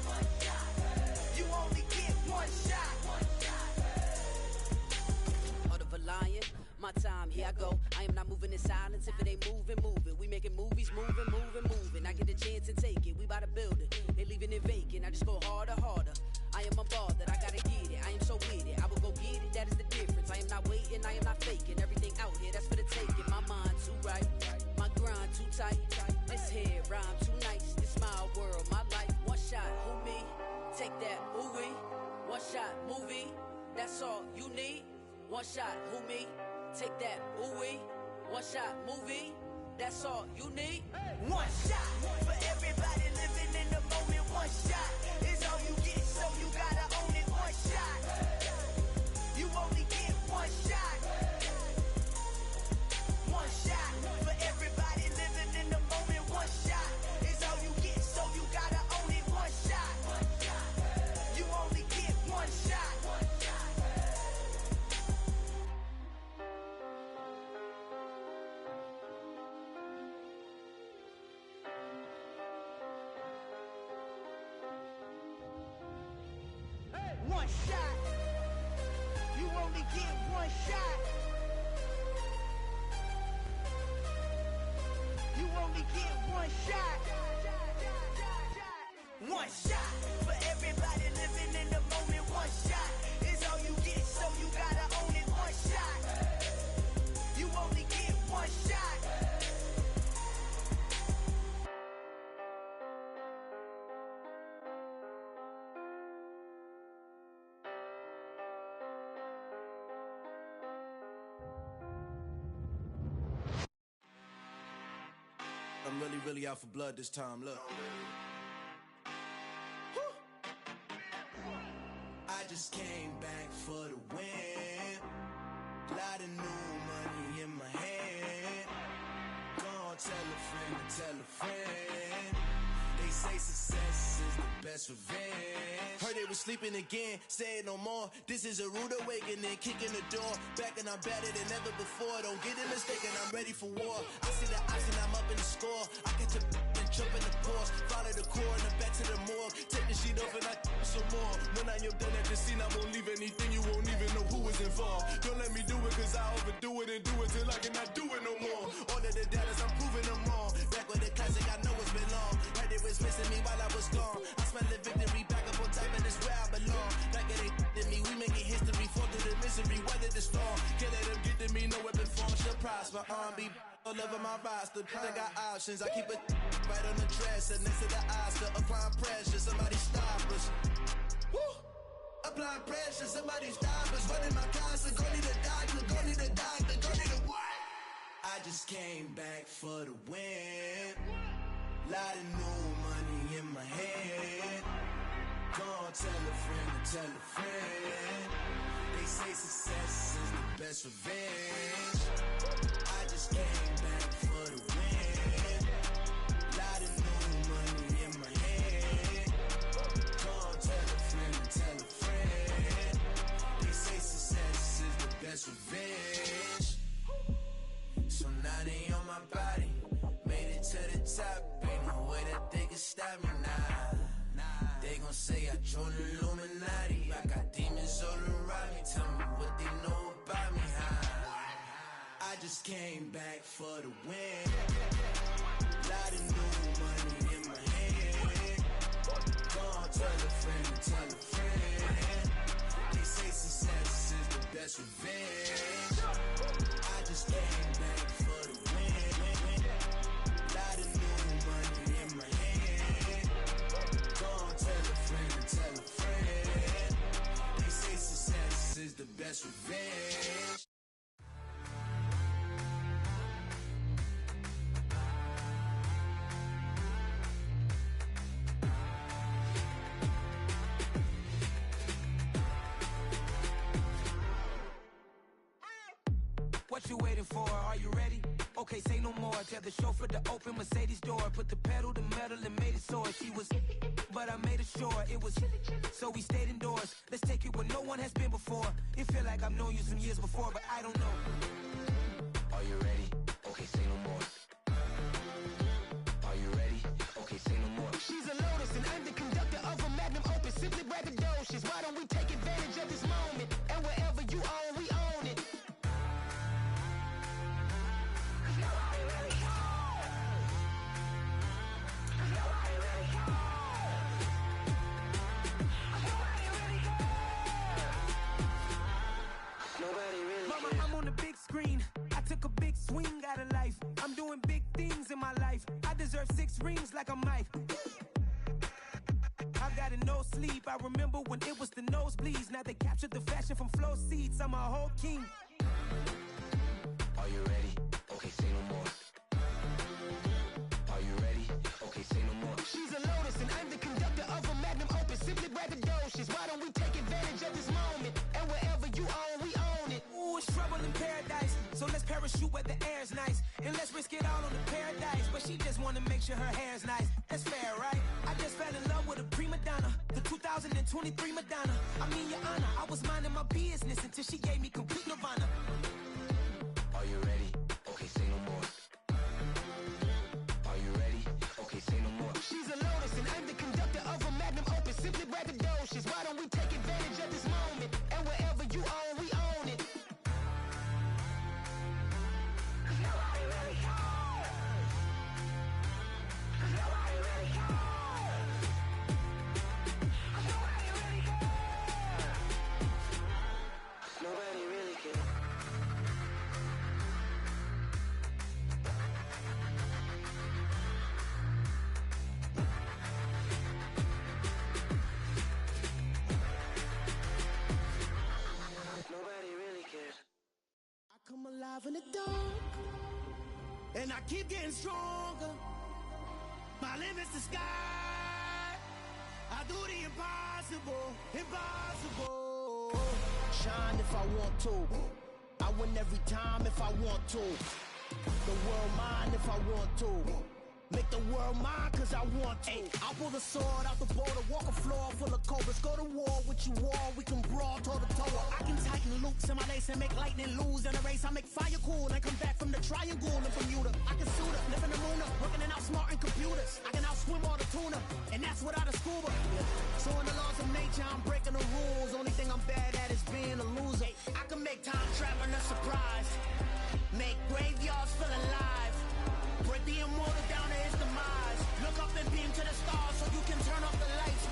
You only get one shot. Heart of a lion, my time, here I go. I am not moving in silence. If it ain't moving, moving. We making movies, moving, moving, moving. I get a chance to take it. We bout to build it. They leaving it vacant. I just go harder, harder. I am a ball that I gotta get it. I am so with it. I will go get it. That is the difference. I am not waiting. I am not faking. Everything out here, that's for the taking. My mind too right. My grind too tight. This head rhyme too nice. This my world, my life. One shot, who me? Take that, who we? One shot, movie. That's all you need. One shot, who me? Take that, who we? One shot, movie. That's all you need. One shot for everybody living in the moment. One shot is all you get, so you gotta own it. One shot. You only get one shot. One shot for everybody living in the moment. One shot is all you get, so you gotta own it. One shot. You only get one shot. One shot. You only get one shot. You only get one shot. One shot for everybody living in the moment. One shot is all you get, so you gotta own it. One shot. You only get one shot. I'm really out for blood this time, look. I just came back for the win. Lot of new money in my hand. Gonna tell a friend to tell a friend. They say success is the best revenge. Heard they was sleeping again, say it no more. This is a rude awakening, kicking the door. Back and I'm better than ever before. Don't get it mistaken, I'm ready for war. I see the option, I'm up in the score. I catch a and jump in the course. Follow the core and then back to the morgue. Take the sheet off and I some more. When I am done at the scene, I won't leave anything. You won't even know who was involved. Don't let me do it, cause I overdo it and do it till I cannot do it no more. All of the doubters, I'm proving them wrong. Back with the classic, I know it's been long. Heard they was missing me while I was gone. I smell the victory back up on top, and it's where I belong. Like it ain't to me, we making history. Fall through the misery, weather the storm. Can't let them get to me, no weapon form shall prosper. Be all over my roster. I got options, I keep it right on the dresser. Next to the Oscar, applying pressure. Somebody stop us. Woo! Applying pressure, somebody stop us. Running my concert, go need a doctor, go need a doctor, go need a what? I just came back for the win. Lot of new money in my hand. Gonna tell a friend to tell a friend. They say success is the best revenge. I just came back for the win. Lot of new money in my hand. Gonna tell a friend to tell a friend. They say success is the best revenge. So now they on my body. Made it to the top. Ain't no way that they can stop me now. They gon' say I joined the Illuminati. I got demons all around me. Tell me what they know about me, huh? I just came back for the win. Lot of new money in my hand. Gonna tell a friend to tell a friend. They say success is the best revenge. I just came back for the win. Lot of new money in my hand. Gonna tell a friend to tell a friend. They say success is the best revenge. waiting for. Are you ready? Okay, say no more. Tell the chauffeur to open Mercedes door. Put the pedal to metal and made it soar. She was, but I made it sure it was. So we stayed indoors. Let's take it where no one has been before. It feel like I've known you some years before, but I don't know. Are you ready? Okay, say no more. Are you ready? Okay, say no more. She's a Lotus and I'm the conductor of a Magnum Opus. Simply braggadocious. Why don't we take advantage of this moment? And wherever you own, we own it. Mama, I'm on the big screen. I took a big swing out of life. I'm doing big things in my life. I deserve 6 rings like I'm Mike. I've got no sleep. I remember when it was the nosebleeds. Now they captured the fashion from flow seats. I'm a whole king. Are you ready? Okay, say no more. Are you ready? Okay, say no more. She's a Lotus and I'm the conductor of a Magnum Opus. Simply braggadocious. Why don't we take advantage of this moment? And wherever you own, we own it. Ooh, it's trouble in paradise. So let's parachute where the air's nice. And let's risk it all on the paradise. But she just wanna make sure her hair's nice. That's fair, right? I just fell in love with a prima donna. The 2023 Madonna. I mean, your honor, I was minding my business until she gave me complete nirvana. Are you ready? Okay, say no more. Are you ready? Okay, say no more. She's a Lotus and I'm the conductor of a Magnum Opus. Simply braggadocious. Why don't we take advantage of this moment? And wherever you own, we own it. Nobody really cares. Nobody really cares. I come alive in the dark, and I keep getting stronger. My limit's the sky. I do the impossible, impossible. Shine if I want to. I win every time if I want to. The world mine if I want to. Make the world mine cause I want to. Ay, I'll pull the sword out the border, walk a floor full of cobras. Go to war with you all, we can brawl toe to toe. I can tighten loops in my lace and make lightning lose in a race. I make fire cool and come back from the triangle in Bermuda. I can suit up, live in the moon up, working and outsmarting computers. I can outswim all the tuna, and that's without a scuba. So in the laws of nature, I'm breaking the rules. Only thing I'm bad at is being a loser. I can make time traveling a surprise, make graveyards feel alive. Break the immortal down to his demise. Look up and beam to the stars so you can turn off the lights.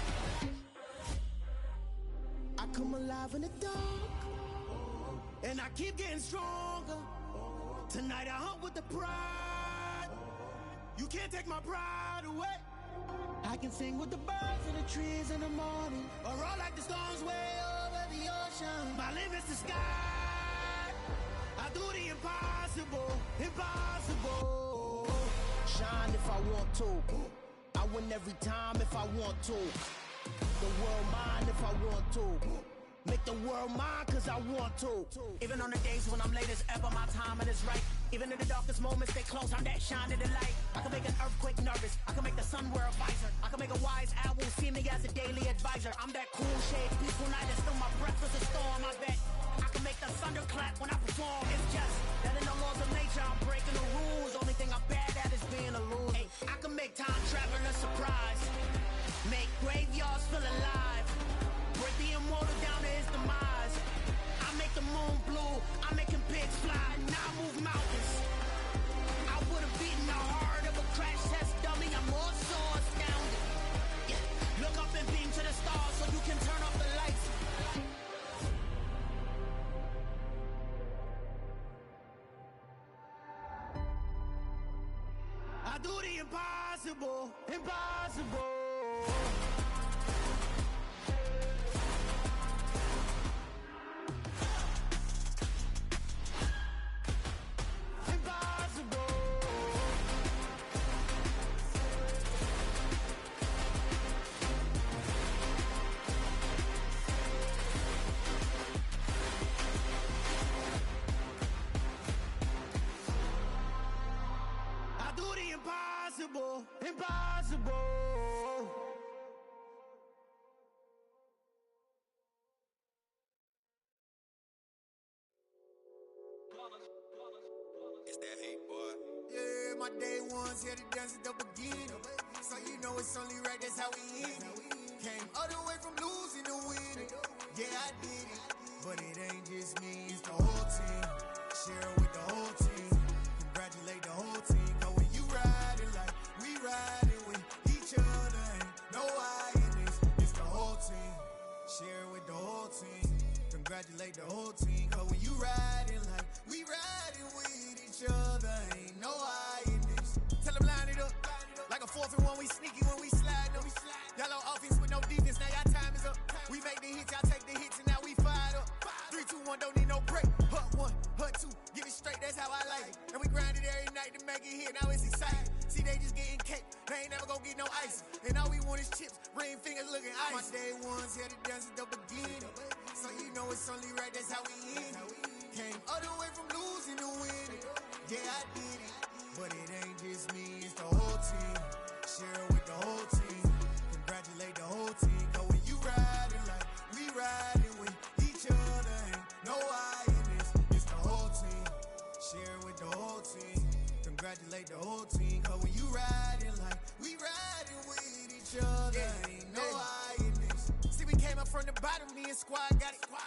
I come alive in the dark, and I keep getting stronger. Tonight I hunt with the pride. You can't take my pride away. I can sing with the birds and the trees in the morning, or roll like the storms way over the ocean. My limit's the sky. I do the impossible, impossible. Shine if I want to. I win every time if I want to. The world mine if I want to. Make the world mine cause I want to. Even on the days when I'm late as ever, my timing is right. Even in the darkest moments, stay close, I'm that shine in the light. I can make an earthquake nervous, I can make the sun wear a visor. I can make a wise owl see me as a daily advisor. I'm that cool shade, peaceful night, and still my breath is a storm, I bet. I can make the thunder clap when I perform. It's just that in the laws of nature, I'm breaking the rules. Only thing I'm bad at is being a loser. Hey, I can make time traveling a surprise, make graveyards feel alive. Break the immortal down to his demise. I make the moon blue, I'm making pigs fly, now I move mountains. I would've beaten the heart of a crash test dummy, I'm more so astounded. Yeah. Look up and beam to the stars so you can turn off the lights. I do the impossible, impossible. ones here to dance at the beginning. So you know it's only right, that's how we end it. Came all the way from losing to winning. Yeah, I did it. But it ain't just me, it's the whole team. Share it with the whole team. Congratulate the whole team. Cause when you riding like we riding with each other, ain't no I in this. It's the whole team. Share it with the whole team. Congratulate the whole team. Cause when you riding like we riding with each other, ain't no I in this. Tell them line it up. Like a 4th and 1, we sneaky when we slide them. Y'all on offense with no defense, now y'all time is up. We make the hits, y'all take the hits, and now we fired up. 3, 2, 1, don't need no break. Hut 1, hut 2, get it straight, that's how I like it. And we grind it every night to make it hit, now it's exciting. See, they just getting cake, they ain't never gonna get no ice. And all we want is chips, ring fingers looking ice. My day ones here to dance at the beginning. So you know it's only right, that's how we end it. Came all the way from losing to winning. Yeah, I did it. But it ain't just me, it's the whole team. Share it with the whole team. Congratulate the whole team. Cause when you riding like we riding with each other, ain't no I in this. It's the whole team. Share it with the whole team. Congratulate the whole team. Cause when you riding like we riding with each other, ain't no I in this. See, we came up from the bottom, me and squad got it.